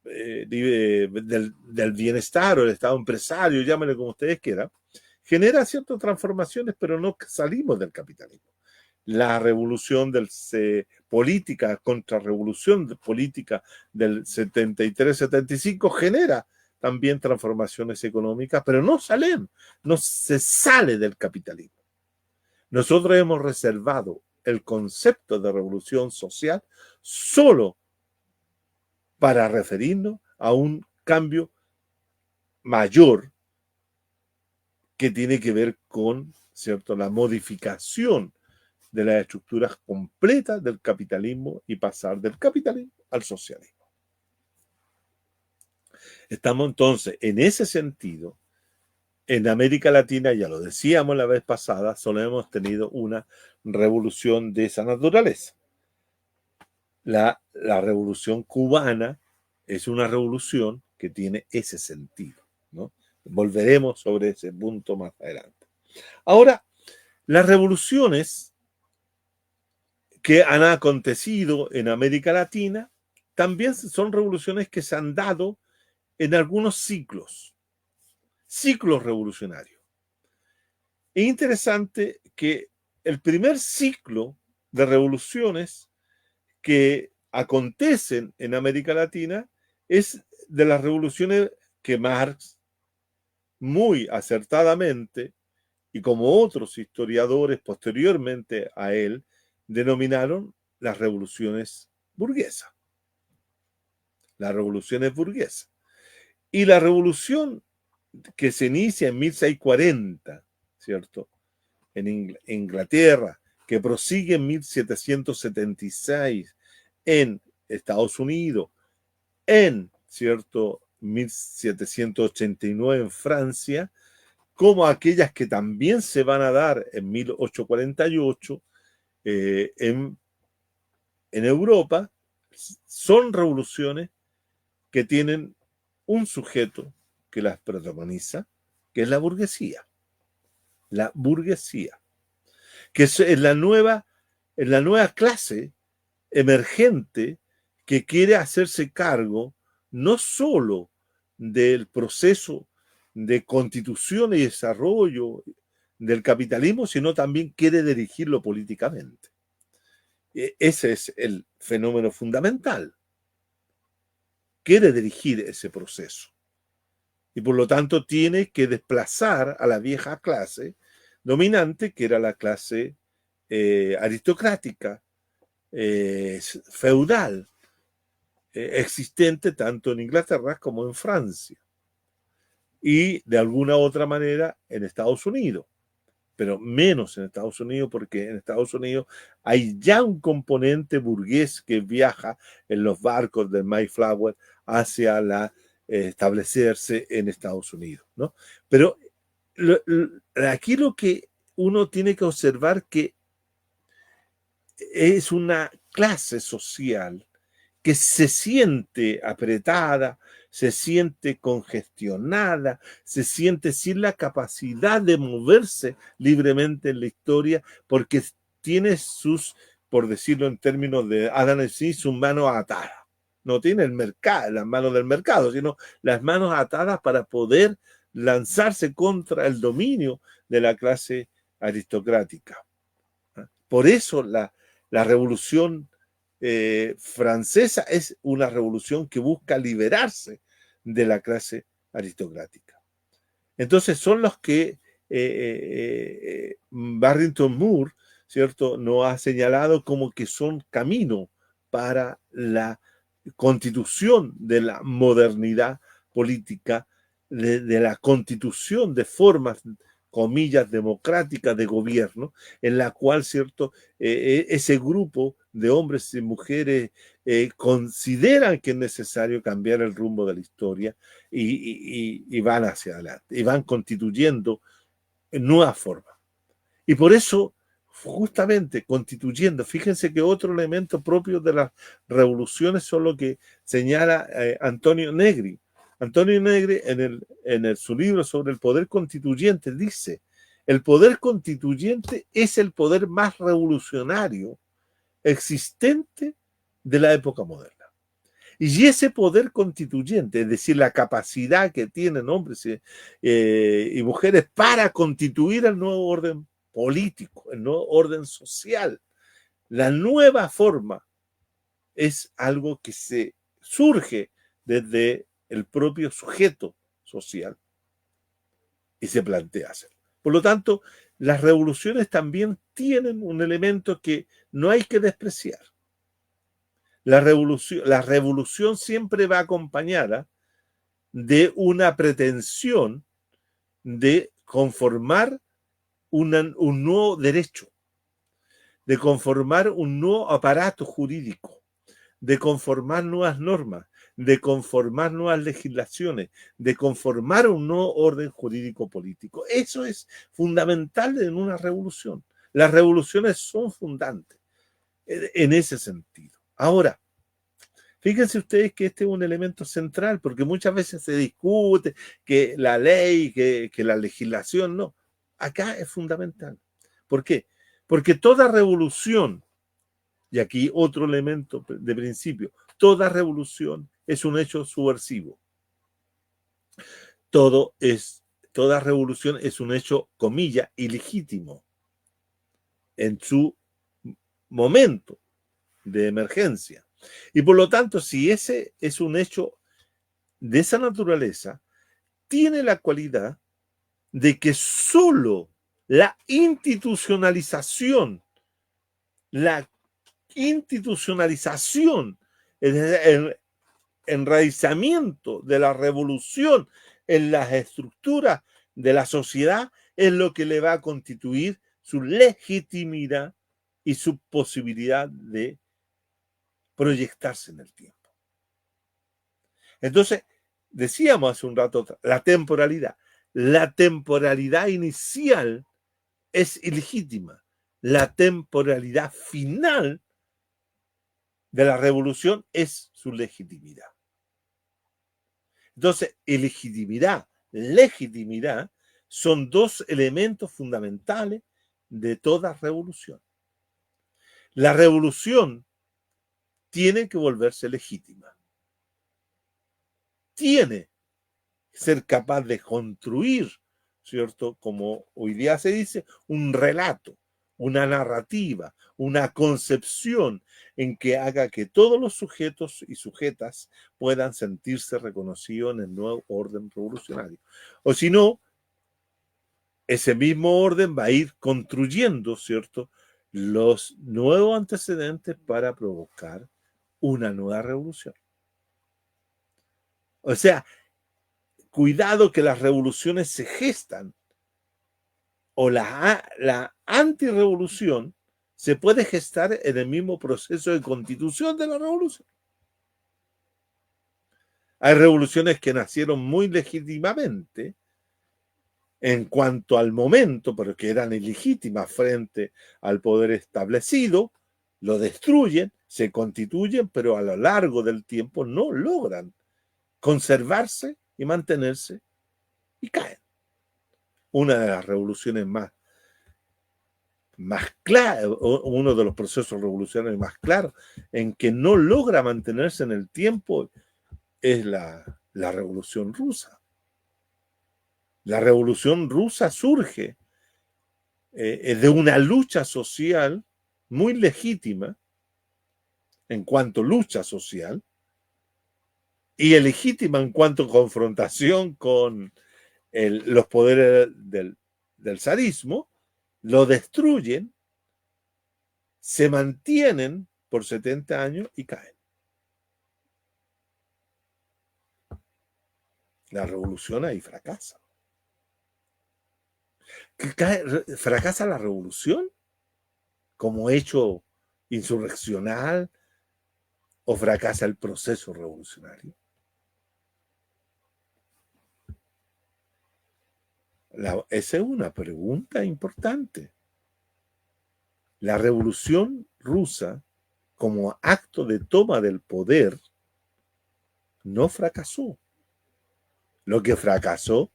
del bienestar o el Estado empresario, llámenle como ustedes quieran, genera ciertas transformaciones, pero no salimos del capitalismo. La revolución política, contrarrevolución política del 73-75 genera también transformaciones económicas, pero no se sale del capitalismo. Nosotros hemos reservado el concepto de revolución social solo para referirnos a un cambio mayor que tiene que ver con, ¿cierto?, la modificación de las estructuras completas del capitalismo y pasar del capitalismo al socialismo. Estamos entonces, en ese sentido, en América Latina, ya lo decíamos la vez pasada, solo hemos tenido una revolución de esa naturaleza. La revolución cubana es una revolución que tiene ese sentido, ¿no? Volveremos sobre ese punto más adelante. Ahora, las revoluciones que han acontecido en América Latina también son revoluciones que se han dado en algunos ciclos revolucionarios. Es interesante que el primer ciclo de revoluciones que acontecen en América Latina es de las revoluciones que Marx, muy acertadamente, y como otros historiadores posteriormente a él, denominaron las revoluciones burguesas. Las revoluciones burguesas. Y la revolución que se inicia en 1640, ¿cierto?, en Inglaterra, que prosigue en 1776 en Estados Unidos, en, ¿cierto?, 1789 en Francia, como aquellas que también se van a dar en 1848 en Europa, son revoluciones que tienen un sujeto que las protagoniza, que es la burguesía. La burguesía, que es la nueva clase emergente que quiere hacerse cargo no solo del proceso de constitución y desarrollo del capitalismo, sino también quiere dirigirlo políticamente. Ese es el fenómeno fundamental. Quiere dirigir ese proceso. Y por lo tanto tiene que desplazar a la vieja clase dominante, que era la clase aristocrática, feudal, existente tanto en Inglaterra como en Francia. Y de alguna u otra manera en Estados Unidos, pero menos en Estados Unidos, porque en Estados Unidos hay ya un componente burgués que viaja en los barcos del Mayflower hacia establecerse en Estados Unidos, ¿no? Pero aquí lo que uno tiene que observar que es una clase social que se siente apretada, se siente congestionada, se siente sin la capacidad de moverse libremente en la historia, porque tiene por decirlo en términos de Adam Smith, sus manos atadas. No tiene las manos del mercado, sino las manos atadas para poder lanzarse contra el dominio de la clase aristocrática. Por eso la revolución francesa es una revolución que busca liberarse de la clase aristocrática. Entonces son los que Barrington Moore, ¿cierto?, nos ha señalado como que son camino para la constitución de la modernidad política, de la constitución de formas, comillas, democráticas de gobierno, en la cual, ¿cierto?, ese grupo de hombres y mujeres consideran que es necesario cambiar el rumbo de la historia y van hacia adelante, y van constituyendo nuevas formas. Y por eso, justamente constituyendo, fíjense que otro elemento propio de las revoluciones son lo que señala Antonio Negri. Antonio Negri en su libro sobre el poder constituyente dice: el poder constituyente es el poder más revolucionario existente de la época moderna. Y ese poder constituyente, es decir, la capacidad que tienen hombres y mujeres para constituir el nuevo orden político, el nuevo orden social, la nueva forma, es algo que se surge desde el propio sujeto social y se plantea hacer. Por lo tanto, las revoluciones también tienen un elemento que no hay que despreciar. La revolución siempre va acompañada de una pretensión de conformar un nuevo derecho, de conformar un nuevo aparato jurídico, de conformar nuevas normas, de conformar nuevas legislaciones, de conformar un nuevo orden jurídico político. Eso es fundamental en una revolución. Las revoluciones son fundantes en ese sentido. Ahora, fíjense ustedes que este es un elemento central, porque muchas veces se discute que la ley, que la legislación, no. Acá es fundamental. ¿Por qué? Porque toda revolución, y aquí otro elemento de principio, toda revolución es un hecho subversivo. Toda revolución es un hecho, comilla, ilegítimo en su momento de emergencia. Y por lo tanto, si ese es un hecho de esa naturaleza, tiene la cualidad de que solo la institucionalización, el enraizamiento de la revolución en las estructuras de la sociedad es lo que le va a constituir su legitimidad y su posibilidad de proyectarse en el tiempo. Entonces, decíamos hace un rato, la temporalidad. La temporalidad inicial es ilegítima. La temporalidad final de la revolución es su legitimidad. Entonces, legitimidad son dos elementos fundamentales de toda revolución. La revolución tiene que volverse legítima. Tiene que ser capaz de construir, ¿cierto? Como hoy día se dice, un relato, una narrativa, una concepción en que haga que todos los sujetos y sujetas puedan sentirse reconocidos en el nuevo orden revolucionario. O si no, ese mismo orden va a ir construyendo, ¿cierto?, los nuevos antecedentes para provocar una nueva revolución. O sea, cuidado que las revoluciones se gestan, o la antirrevolución se puede gestar en el mismo proceso de constitución de la revolución. Hay revoluciones que nacieron muy legítimamente en cuanto al momento, pero que eran ilegítimas frente al poder establecido, lo destruyen, se constituyen, pero a lo largo del tiempo no logran conservarse y mantenerse y caen. Una de las revoluciones más claras, uno de los procesos revolucionarios más claros en que no logra mantenerse en el tiempo es la Revolución Rusa. La Revolución Rusa surge de una lucha social muy legítima en cuanto lucha social y legítima en cuanto confrontación con los poderes del zarismo, lo destruyen, se mantienen por 70 años y caen. La revolución ahí fracasa. ¿Fracasa la revolución como hecho insurreccional o fracasa el proceso revolucionario? Esa es una pregunta importante. La revolución rusa, como acto de toma del poder, no fracasó. Lo que fracasó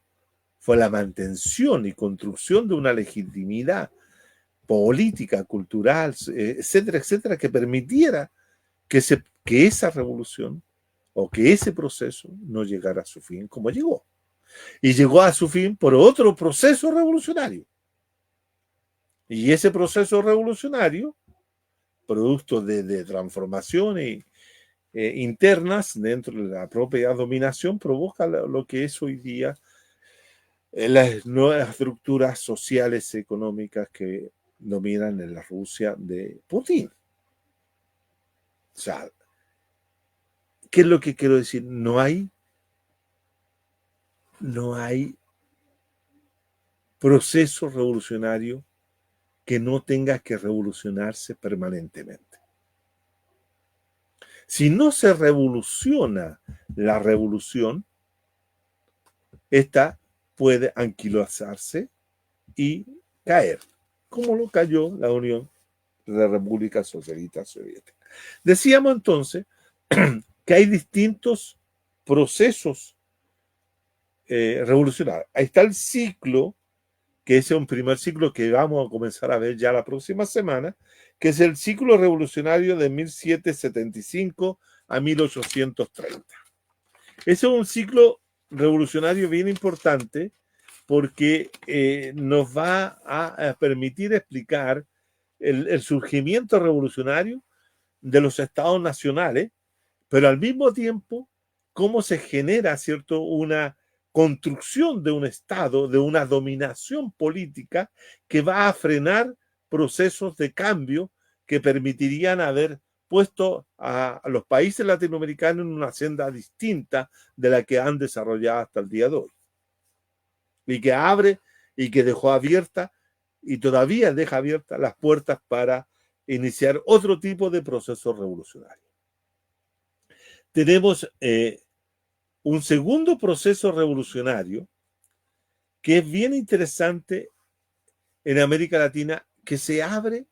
fue la mantención y construcción de una legitimidad política, cultural, etcétera, etcétera, que permitiera que esa revolución o que ese proceso no llegara a su fin como llegó. Y llegó a su fin por otro proceso revolucionario. Y ese proceso revolucionario, producto de transformaciones internas dentro de la propia dominación, provoca lo que es hoy día las nuevas estructuras sociales y económicas que dominan en la Rusia de Putin. O sea, ¿qué es lo que quiero decir? No hay proceso revolucionario que no tenga que revolucionarse permanentemente. Si no se revoluciona la revolución, esta puede anquilosarse y caer, como lo cayó la Unión de la República Socialista Soviética. Decíamos entonces que hay distintos procesos revolucionarios. Ahí está el ciclo, que ese es un primer ciclo que vamos a comenzar a ver ya la próxima semana, que es el ciclo revolucionario de 1775 a 1830. Ese es un ciclo revolucionario bien importante porque nos va a permitir explicar el surgimiento revolucionario de los estados nacionales, pero al mismo tiempo cómo se genera, ¿cierto?, una construcción de un Estado, de una dominación política que va a frenar procesos de cambio que permitirían haber puesto a los países latinoamericanos en una senda distinta de la que han desarrollado hasta el día de hoy. Y que abre y que dejó abierta y todavía deja abiertas las puertas para iniciar otro tipo de proceso revolucionario. Tenemos un segundo proceso revolucionario que es bien interesante en América Latina, que se abre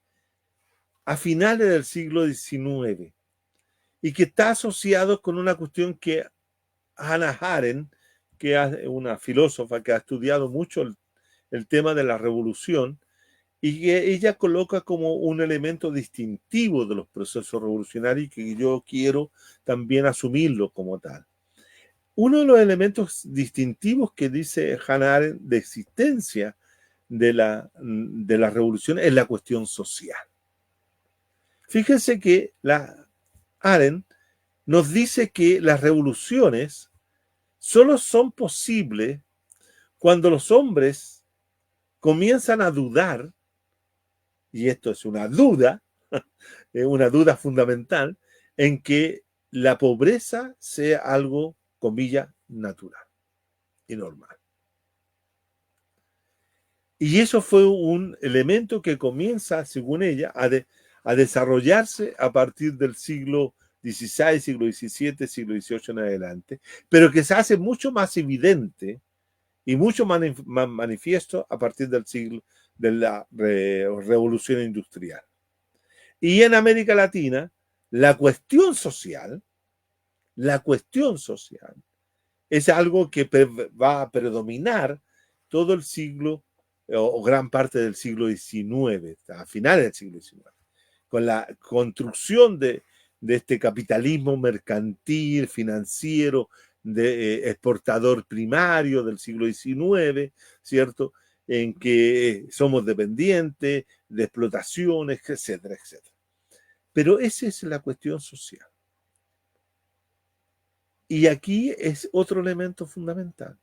a finales del siglo XIX y que está asociado con una cuestión que Hannah Arendt, que es una filósofa que ha estudiado mucho el tema de la revolución, y que ella coloca como un elemento distintivo de los procesos revolucionarios, que yo quiero también asumirlo como tal. Uno de los elementos distintivos que dice Hannah Arendt de existencia de la revolución es la cuestión social. Fíjense que la Arendt nos dice que las revoluciones solo son posibles cuando los hombres comienzan a dudar, y esto es una duda fundamental, en que la pobreza sea algo, comillas, natural y normal. Y eso fue un elemento que comienza, según ella, a desarrollarse a partir del siglo XVI, siglo XVII, siglo XVIII en adelante, pero que se hace mucho más evidente y mucho más manifiesto a partir del siglo de la revolución industrial. Y en América Latina, la cuestión social es algo que va a predominar todo el siglo o gran parte del siglo XIX, a finales del siglo XIX, con la construcción de este capitalismo mercantil, financiero, de exportador primario del siglo XIX, ¿cierto? En que somos dependientes de explotaciones, etcétera, etcétera. Pero esa es la cuestión social. Y aquí es otro elemento fundamental,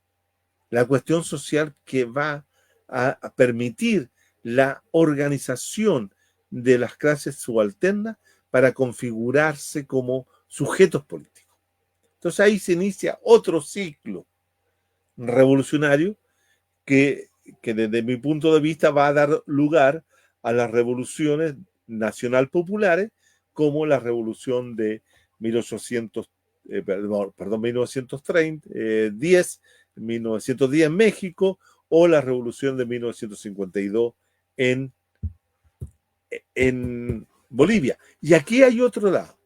la cuestión social que va a permitir la organización de las clases subalternas para configurarse como sujetos políticos. Entonces ahí se inicia otro ciclo revolucionario que desde mi punto de vista va a dar lugar a las revoluciones nacional populares, como la revolución de 1910 en México, o la revolución de 1952 en Bolivia. Y aquí hay otro lado.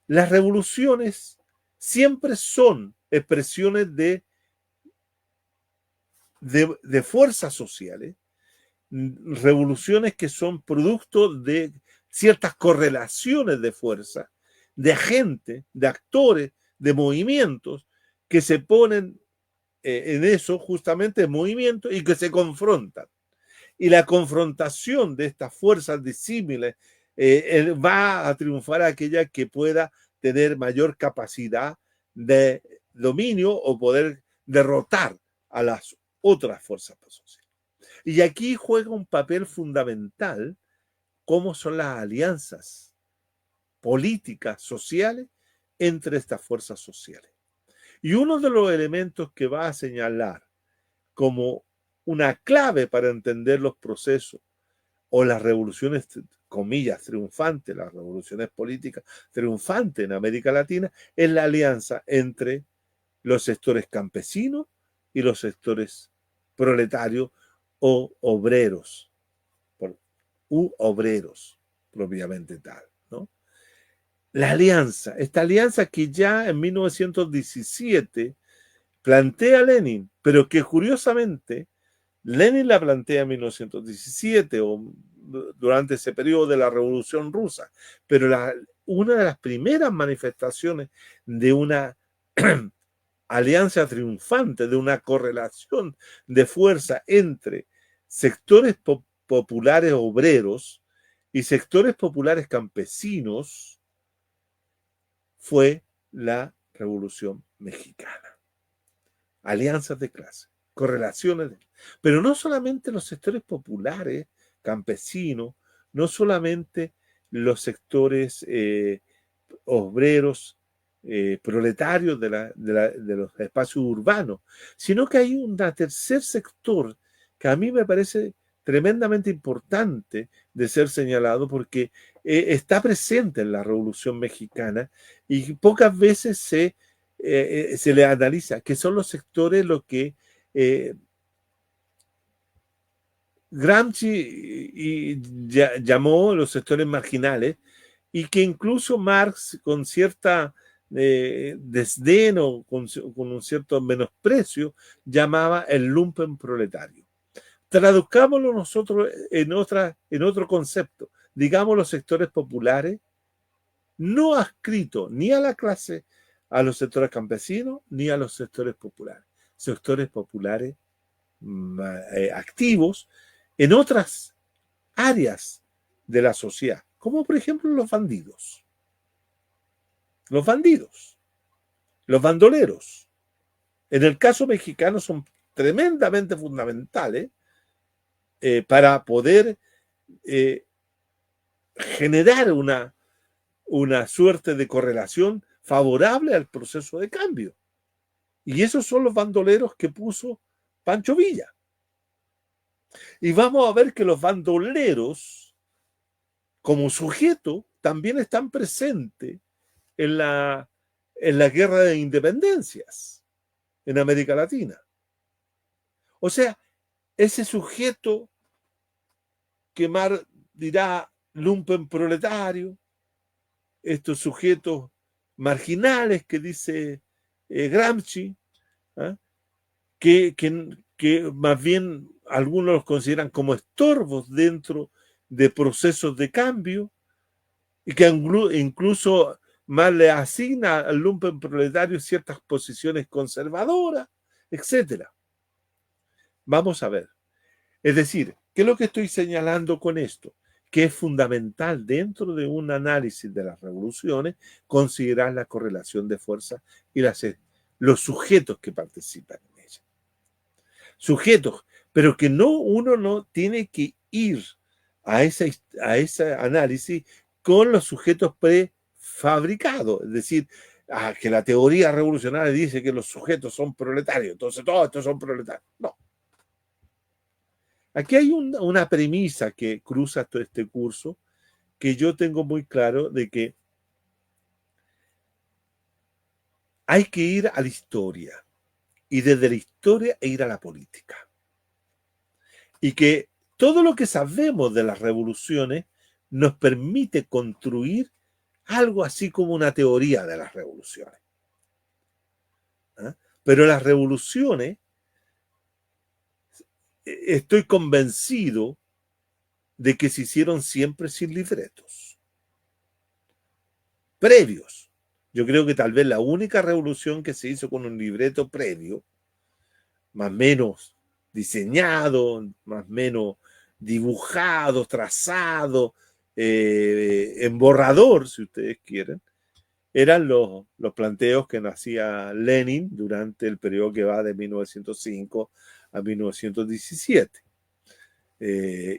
Las revoluciones siempre son expresiones de fuerzas sociales, revoluciones que son producto de ciertas correlaciones de fuerza, de agentes, de actores, de movimientos que se ponen en eso justamente en movimiento y que se confrontan. Y la confrontación de estas fuerzas disímiles va a triunfar aquella que pueda tener mayor capacidad de dominio o poder derrotar a las otras fuerzas sociales. Y aquí juega un papel fundamental cómo son las alianzas políticas, sociales, entre estas fuerzas sociales. Y uno de los elementos que va a señalar como una clave para entender los procesos o las revoluciones, comillas, triunfantes, las revoluciones políticas triunfantes en América Latina, es la alianza entre los sectores campesinos y los sectores proletarios o obreros, obreros propiamente tal, ¿no? Esta alianza que ya en 1917 plantea Lenin, pero que curiosamente Lenin la plantea en 1917 o durante ese periodo de la Revolución Rusa, pero una de las primeras manifestaciones de una alianza triunfante, de una correlación de fuerza entre sectores populares obreros y sectores populares campesinos, fue la Revolución Mexicana. Alianzas de clase, correlaciones, pero no solamente los sectores populares, campesinos, no solamente los sectores obreros, proletarios de los espacios urbanos, sino que hay un tercer sector que a mí me parece tremendamente importante de ser señalado porque está presente en la Revolución Mexicana y pocas veces se le analiza, que son los sectores lo que Gramsci llamó los sectores marginales y que incluso Marx con cierta desdén o con un cierto menosprecio, llamaba el lumpen proletario. Traduzcámoslo nosotros en otro concepto. Digamos los sectores populares, no adscritos ni a la clase, a los sectores campesinos, ni a los sectores populares. Sectores populares activos en otras áreas de la sociedad, como por ejemplo los bandidos, los bandoleros. En el caso mexicano son tremendamente fundamentales para poder generar una suerte de correlación favorable al proceso de cambio. Y esos son los bandoleros que puso Pancho Villa. Y vamos a ver que los bandoleros, como sujeto, también están presentes en la guerra de independencias en América Latina. O sea, ese sujeto que Mar dirá lumpen proletario, estos sujetos marginales que dice Gramsci, ¿eh? que más bien algunos los consideran como estorbos dentro de procesos de cambio y que incluso más le asigna al lumpen proletario ciertas posiciones conservadoras, etc. Vamos a ver. Es decir, ¿qué es lo que estoy señalando con esto? Que es fundamental dentro de un análisis de las revoluciones considerar la correlación de fuerzas y los sujetos que participan en ella. Sujetos, pero que uno no tiene que ir a ese análisis con los sujetos prefabricados. Es decir, que la teoría revolucionaria dice que los sujetos son proletarios, entonces todos estos son proletarios. No. Aquí hay una premisa que cruza todo este curso que yo tengo muy claro de que hay que ir a la historia y desde la historia ir a la política. Y que todo lo que sabemos de las revoluciones nos permite construir algo así como una teoría de las revoluciones. ¿Ah? Pero las revoluciones, estoy convencido de que se hicieron siempre sin libretos previos. Yo creo que tal vez la única revolución que se hizo con un libreto previo, más o menos diseñado, más o menos dibujado, trazado, en borrador, si ustedes quieren, eran los planteos que nacía Lenin durante el periodo que va de 1905 a 1917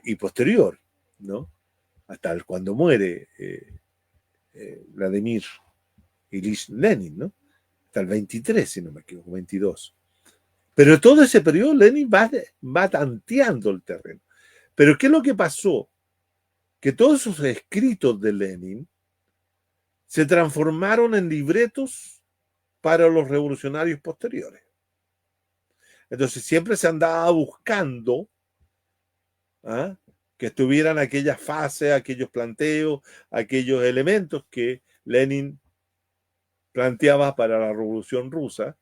y posterior, ¿no? Hasta cuando muere Vladimir Ilich Lenin, ¿no? Hasta el 23, si no me equivoco, 22. Pero todo ese periodo Lenin va tanteando el terreno. Pero ¿qué es lo que pasó? Que todos esos escritos de Lenin se transformaron en libretos para los revolucionarios posteriores. Entonces siempre se andaba buscando que estuvieran aquellas fases, aquellos planteos, aquellos elementos que Lenin planteaba para la Revolución Rusa.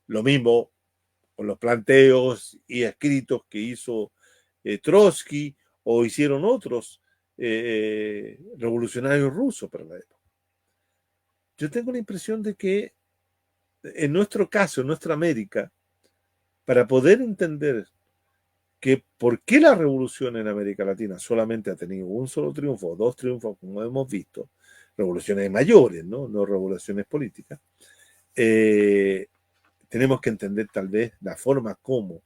Lo mismo con los planteos y escritos que hizo Trotsky o hicieron otros revolucionarios rusos para la época. Yo tengo la impresión de que en nuestro caso, en nuestra América, para poder entender que por qué la revolución en América Latina solamente ha tenido un solo triunfo, o dos triunfos, como hemos visto, revoluciones mayores, no revoluciones políticas, tenemos que entender tal vez la forma como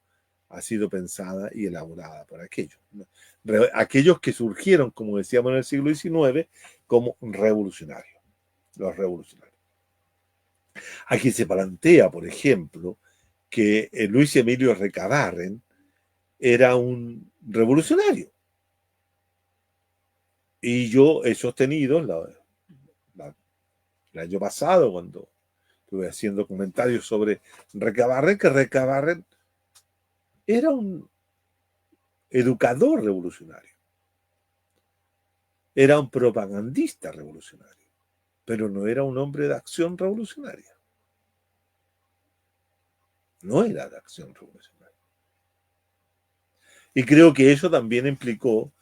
ha sido pensada y elaborada por aquellos. Aquellos que surgieron, como decíamos en el siglo XIX, como revolucionarios, los revolucionarios. Aquí se plantea, por ejemplo, que Luis Emilio Recabarren era un revolucionario. Y yo he sostenido el año pasado, cuando estuve haciendo comentarios sobre Recabarren, que Recabarren era un educador revolucionario. Era un propagandista revolucionario. pero no era un hombre de acción revolucionaria. No era de acción revolucionaria. Y creo que eso también implicó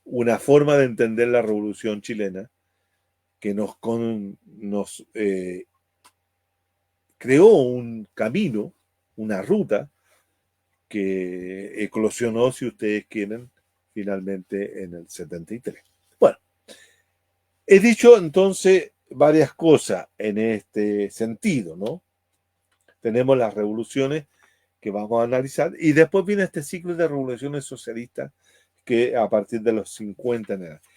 una forma de entender la revolución chilena que nos creó un camino, una ruta que eclosionó, si ustedes quieren, finalmente en el 73. Bueno, he dicho entonces varias cosas en este sentido, ¿no? Tenemos las revoluciones que vamos a analizar y después viene este ciclo de revoluciones socialistas que a partir de los 50 en adelante.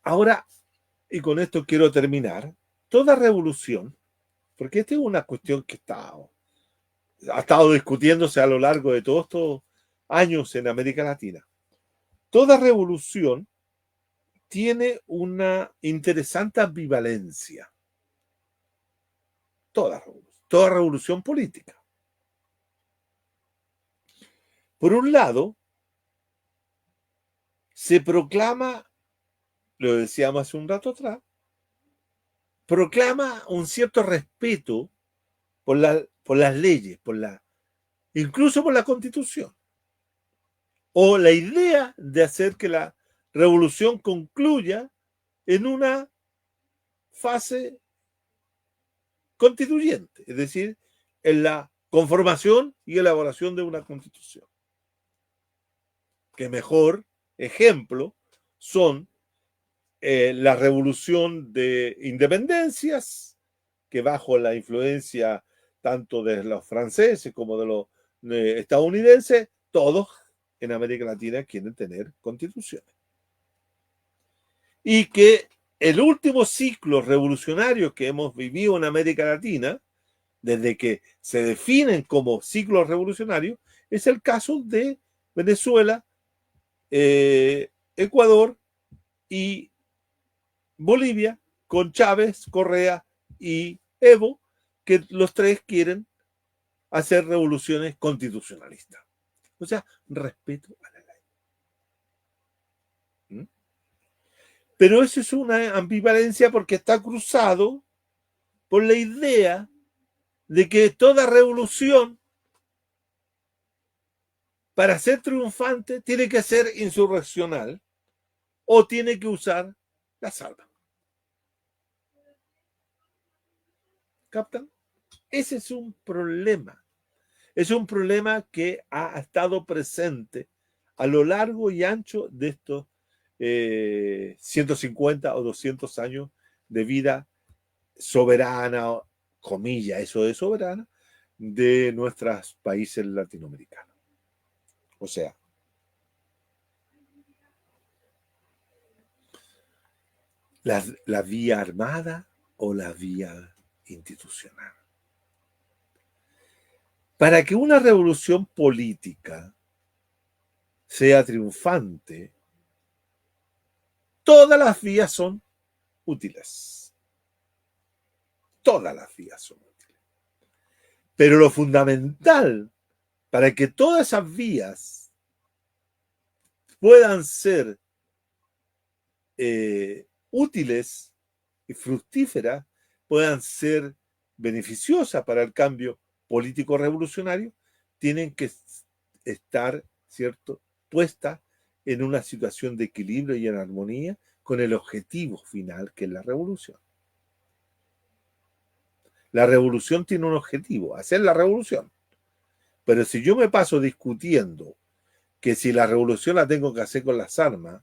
Ahora, y con esto quiero terminar, toda revolución, porque esta es una cuestión que ha estado discutiéndose a lo largo de todos estos años en América Latina. Toda revolución tiene una interesante ambivalencia. Toda revolución política. Por un lado, se proclama, lo decíamos hace un rato atrás, proclama un cierto respeto por las leyes, incluso por la Constitución. O la idea de hacer que la revolución concluya en una fase constituyente, es decir, en la conformación y elaboración de una constitución. Que mejor ejemplo son la revolución de independencias, que bajo la influencia tanto de los franceses como de los estadounidenses, todos en América Latina quieren tener constituciones. Y que el último ciclo revolucionario que hemos vivido en América Latina, desde que se definen como ciclos revolucionarios, es el caso de Venezuela, Ecuador y Bolivia, con Chávez, Correa y Evo, que los tres quieren hacer revoluciones constitucionalistas. O sea, respeto a la ley. Pero eso es una ambivalencia porque está cruzado por la idea de que toda revolución, para ser triunfante, tiene que ser insurreccional o tiene que usar las armas. ¿Captan? Ese es un problema. Es un problema que ha estado presente a lo largo y ancho de estos 150 o 200 años de vida soberana, comillas, eso de soberana, de nuestros países latinoamericanos. O sea, la vía armada o la vía institucional. Para que una revolución política sea triunfante, todas las vías son útiles. Todas las vías son útiles. Pero lo fundamental para que todas esas vías puedan ser útiles y fructíferas, puedan ser beneficiosas para el cambio político revolucionario, tienen que estar, ¿cierto?, puestas en una situación de equilibrio y en armonía con el objetivo final, que es la revolución. La revolución tiene un objetivo, hacer la revolución. Pero si yo me paso discutiendo que si la revolución la tengo que hacer con las armas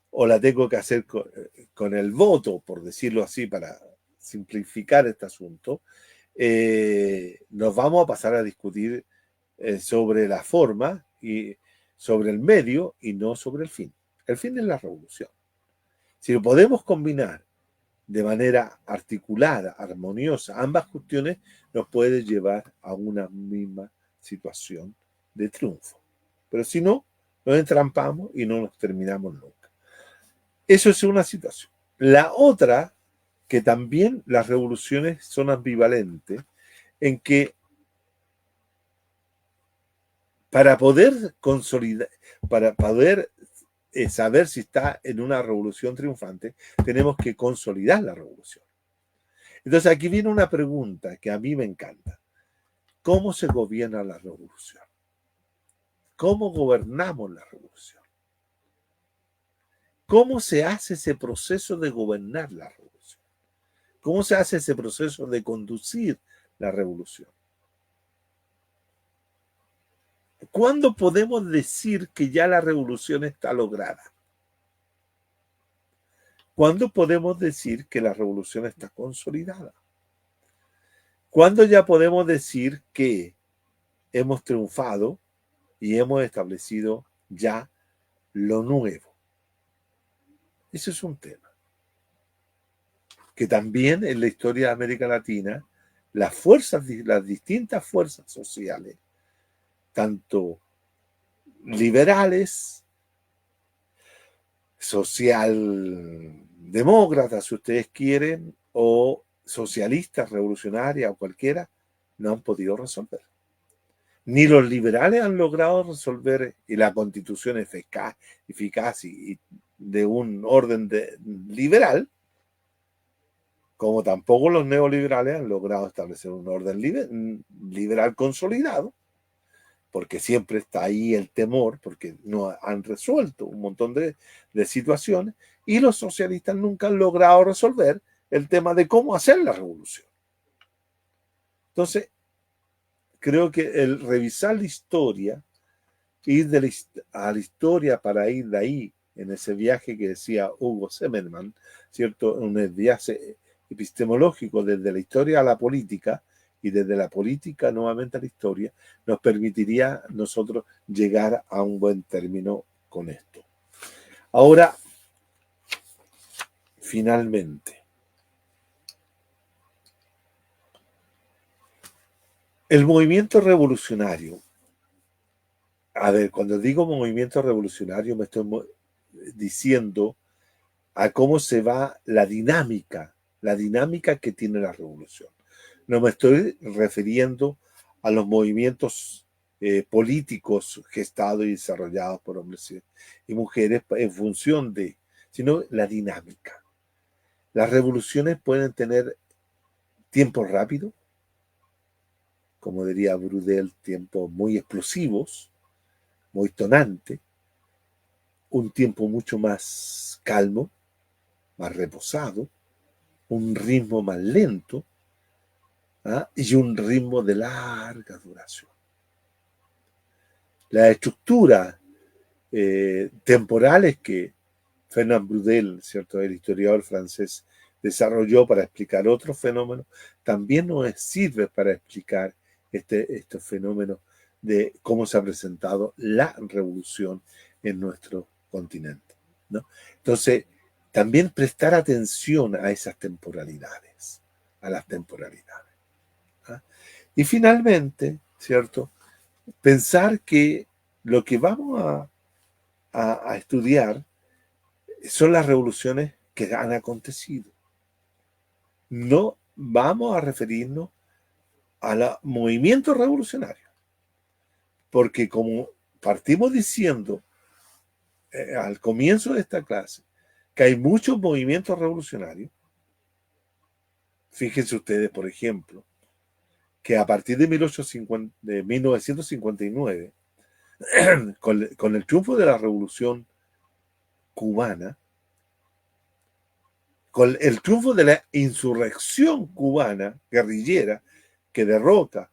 o la tengo que hacer con el voto, por decirlo así, para simplificar este asunto, nos vamos a pasar a discutir sobre la forma y sobre el medio y no sobre el fin. El fin es la revolución. Si lo podemos combinar de manera articulada, armoniosa, ambas cuestiones nos puede llevar a una misma situación de triunfo. Pero si no, nos entrampamos y no nos terminamos nunca. Eso es una situación. La otra, que también las revoluciones son ambivalentes, en que para poder consolidar, para poder saber si está en una revolución triunfante, tenemos que consolidar la revolución. Entonces aquí viene una pregunta que a mí me encanta. ¿Cómo se gobierna la revolución? ¿Cómo gobernamos la revolución? ¿Cómo se hace ese proceso de gobernar la revolución? ¿Cómo se hace ese proceso de conducir la revolución? ¿Cuándo podemos decir que ya la revolución está lograda? ¿Cuándo podemos decir que la revolución está consolidada? ¿Cuándo ya podemos decir que hemos triunfado y hemos establecido ya lo nuevo? Ese es un tema que también en la historia de América Latina las distintas fuerzas sociales, tanto liberales, socialdemócratas, si ustedes quieren, o socialistas, revolucionarias o cualquiera, no han podido resolver. Ni los liberales han logrado resolver, y la constitución eficaz y de un orden liberal, como tampoco los neoliberales han logrado establecer un orden liberal consolidado, porque siempre está ahí el temor, porque no han resuelto un montón de situaciones, y los socialistas nunca han logrado resolver el tema de cómo hacer la revolución. Entonces, creo que el revisar la historia, ir a la historia para ir de ahí, en ese viaje que decía Hugo Zimmermann, ¿cierto? Un viaje epistemológico desde la historia a la política y desde la política nuevamente a la historia, nos permitiría nosotros llegar a un buen término con esto. Ahora, finalmente, el movimiento revolucionario. A ver, cuando digo movimiento revolucionario me estoy diciendo a cómo se va la dinámica que tiene la revolución. No me estoy refiriendo a los movimientos políticos gestados y desarrollados por hombres y mujeres en función de, sino la dinámica. Las revoluciones pueden tener tiempos rápidos, como diría Brudel, tiempos muy explosivos, muy tonantes, un tiempo mucho más calmo, más reposado, un ritmo más lento, y un ritmo de larga duración. Las estructuras temporales que Fernand Braudel, ¿cierto?, el historiador francés, desarrolló para explicar otros fenómenos, también nos sirve para explicar estos fenómenos de cómo se ha presentado la revolución en nuestro continente, ¿no? Entonces, también prestar atención a esas temporalidades, a las temporalidades. Y finalmente, ¿cierto?, pensar que lo que vamos a estudiar son las revoluciones que han acontecido. No vamos a referirnos a los movimientos revolucionarios, porque como partimos diciendo al comienzo de esta clase que hay muchos movimientos revolucionarios, fíjense ustedes, por ejemplo, que a partir de 1959, con el triunfo de la Revolución Cubana, con el triunfo de la insurrección cubana guerrillera que derrota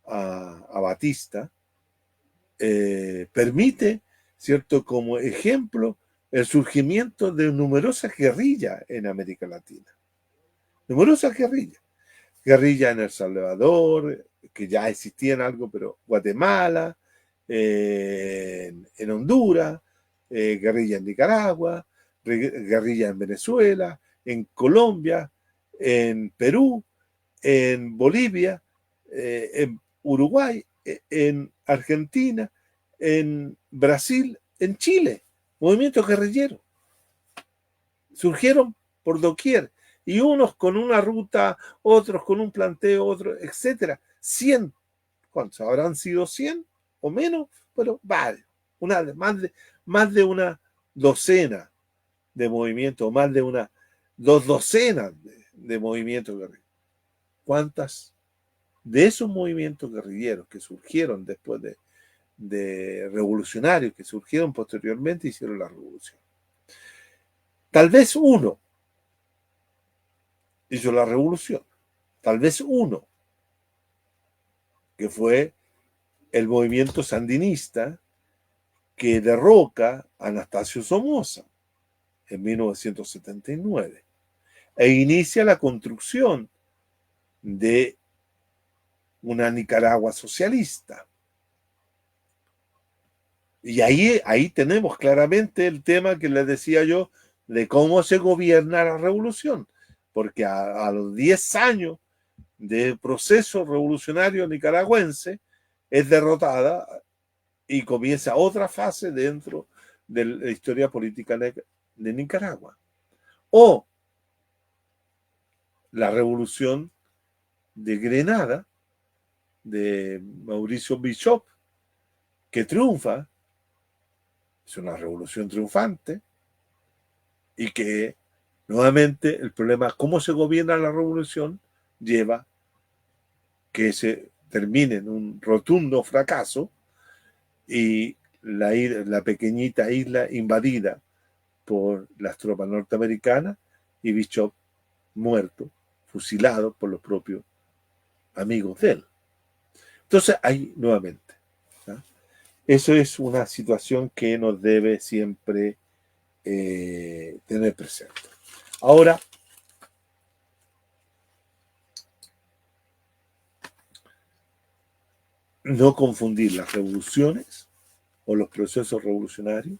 a Batista, permite, ¿cierto?, como ejemplo, el surgimiento de numerosas guerrillas en América Latina. Numerosas guerrillas. Guerrilla en El Salvador, que ya existían algo, pero Guatemala, en Honduras, guerrilla en Nicaragua, guerrilla en Venezuela, en Colombia, en Perú, en Bolivia, en Uruguay, en Argentina, en Brasil, en Chile. Movimientos guerrilleros. Surgieron por doquier. Y unos con una ruta, otros con un planteo, otros, etcétera. 100. ¿Cuántos? ¿Habrán sido 100 o menos? Pero vale. Más de una docena de movimientos, más de dos docenas de movimientos guerrilleros. ¿Cuántas de esos movimientos guerrilleros que surgieron después de revolucionarios que surgieron posteriormente hicieron la revolución? Tal vez uno hizo la revolución, tal vez uno, que fue el movimiento sandinista que derroca a Anastasio Somoza en 1979 e inicia la construcción de una Nicaragua socialista. Y ahí tenemos claramente el tema que les decía yo de cómo se gobierna la revolución, porque a los 10 años de proceso revolucionario nicaragüense es derrotada y comienza otra fase dentro de la historia política de Nicaragua. O la revolución de Grenada, de Mauricio Bishop, que triunfa, es una revolución triunfante, y que nuevamente el problema cómo se gobierna la revolución lleva que se termine en un rotundo fracaso y la pequeñita isla invadida por las tropas norteamericanas y Bishop muerto, fusilado por los propios amigos de él. Entonces, ahí nuevamente, ¿no? Eso es una situación que nos debe siempre tener presente. Ahora, no confundir las revoluciones o los procesos revolucionarios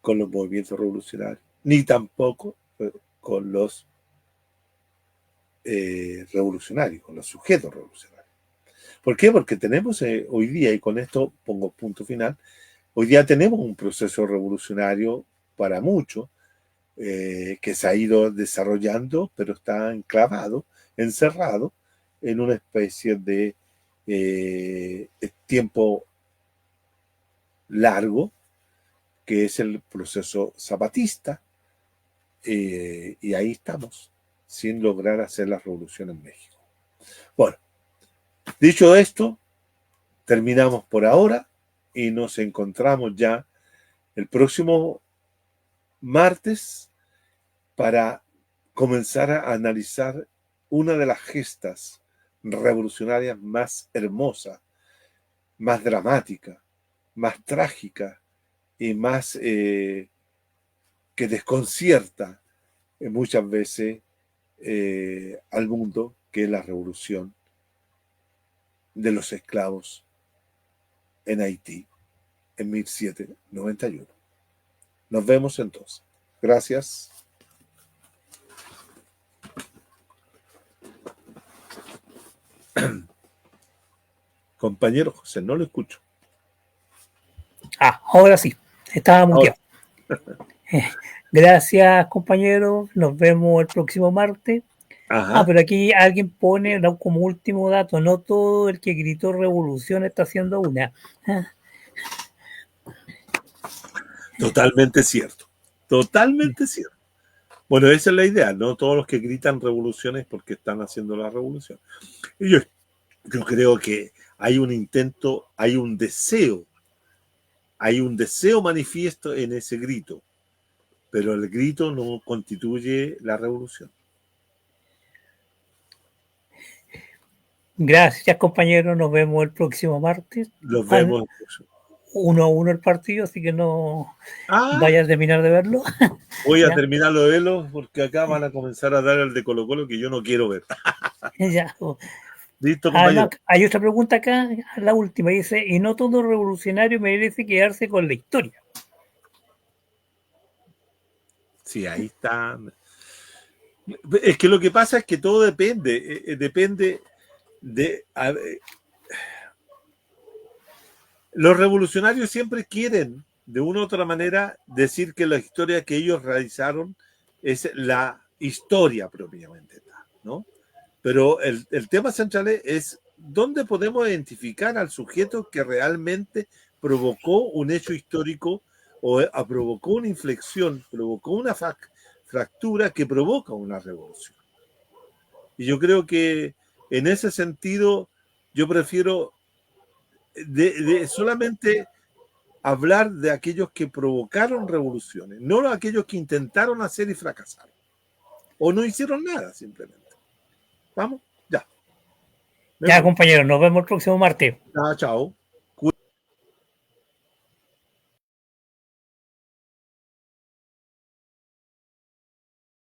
con los movimientos revolucionarios, ni tampoco con los revolucionarios, con los sujetos revolucionarios. ¿Por qué? Porque tenemos hoy día, y con esto pongo punto final, hoy día tenemos un proceso revolucionario para muchos que se ha ido desarrollando, pero está enclavado, encerrado en una especie de tiempo largo, que es el proceso zapatista, y ahí estamos, sin lograr hacer la revolución en México. Bueno, dicho esto, terminamos por ahora y nos encontramos ya el próximo martes para comenzar a analizar una de las gestas revolucionarias más hermosas, más dramáticas, más trágicas y más que desconcierta muchas veces al mundo, que es la revolución de los esclavos en Haití en 1791. Nos vemos entonces. Gracias. Compañero José, no lo escucho. Ahora sí, estaba muteado. Gracias, compañero. Nos vemos el próximo martes. Ajá. Pero aquí alguien pone como último dato: no todo el que gritó revolución está haciendo una. Totalmente cierto. Totalmente cierto. Bueno, esa es la idea. No todos los que gritan revoluciones porque están haciendo la revolución. Y yo creo que hay un intento, hay un deseo manifiesto en ese grito, pero el grito no constituye la revolución. Gracias, compañero. Nos vemos el próximo martes. Los vemos. 1-1 el partido, así que no vaya a terminar de verlo. Voy a terminarlo de verlo porque acá van a comenzar a dar el de Colo Colo que yo no quiero ver. Ya. Listo, compañero. No, hay otra pregunta acá, la última, dice: y no todo revolucionario merece quedarse con la historia. Sí, ahí está. Es que lo que pasa es que todo depende de... los revolucionarios siempre quieren, de una u otra manera, decir que la historia que ellos realizaron es la historia propiamente, ¿no? Pero el tema central es dónde podemos identificar al sujeto que realmente provocó un hecho histórico provocó una inflexión, provocó una fractura que provoca una revolución. Y yo creo que en ese sentido yo prefiero solamente hablar de aquellos que provocaron revoluciones, no de aquellos que intentaron hacer y fracasaron. O no hicieron nada, simplemente. ¿Vamos? Ya. Ya, compañeros, nos vemos el próximo martes. Chao.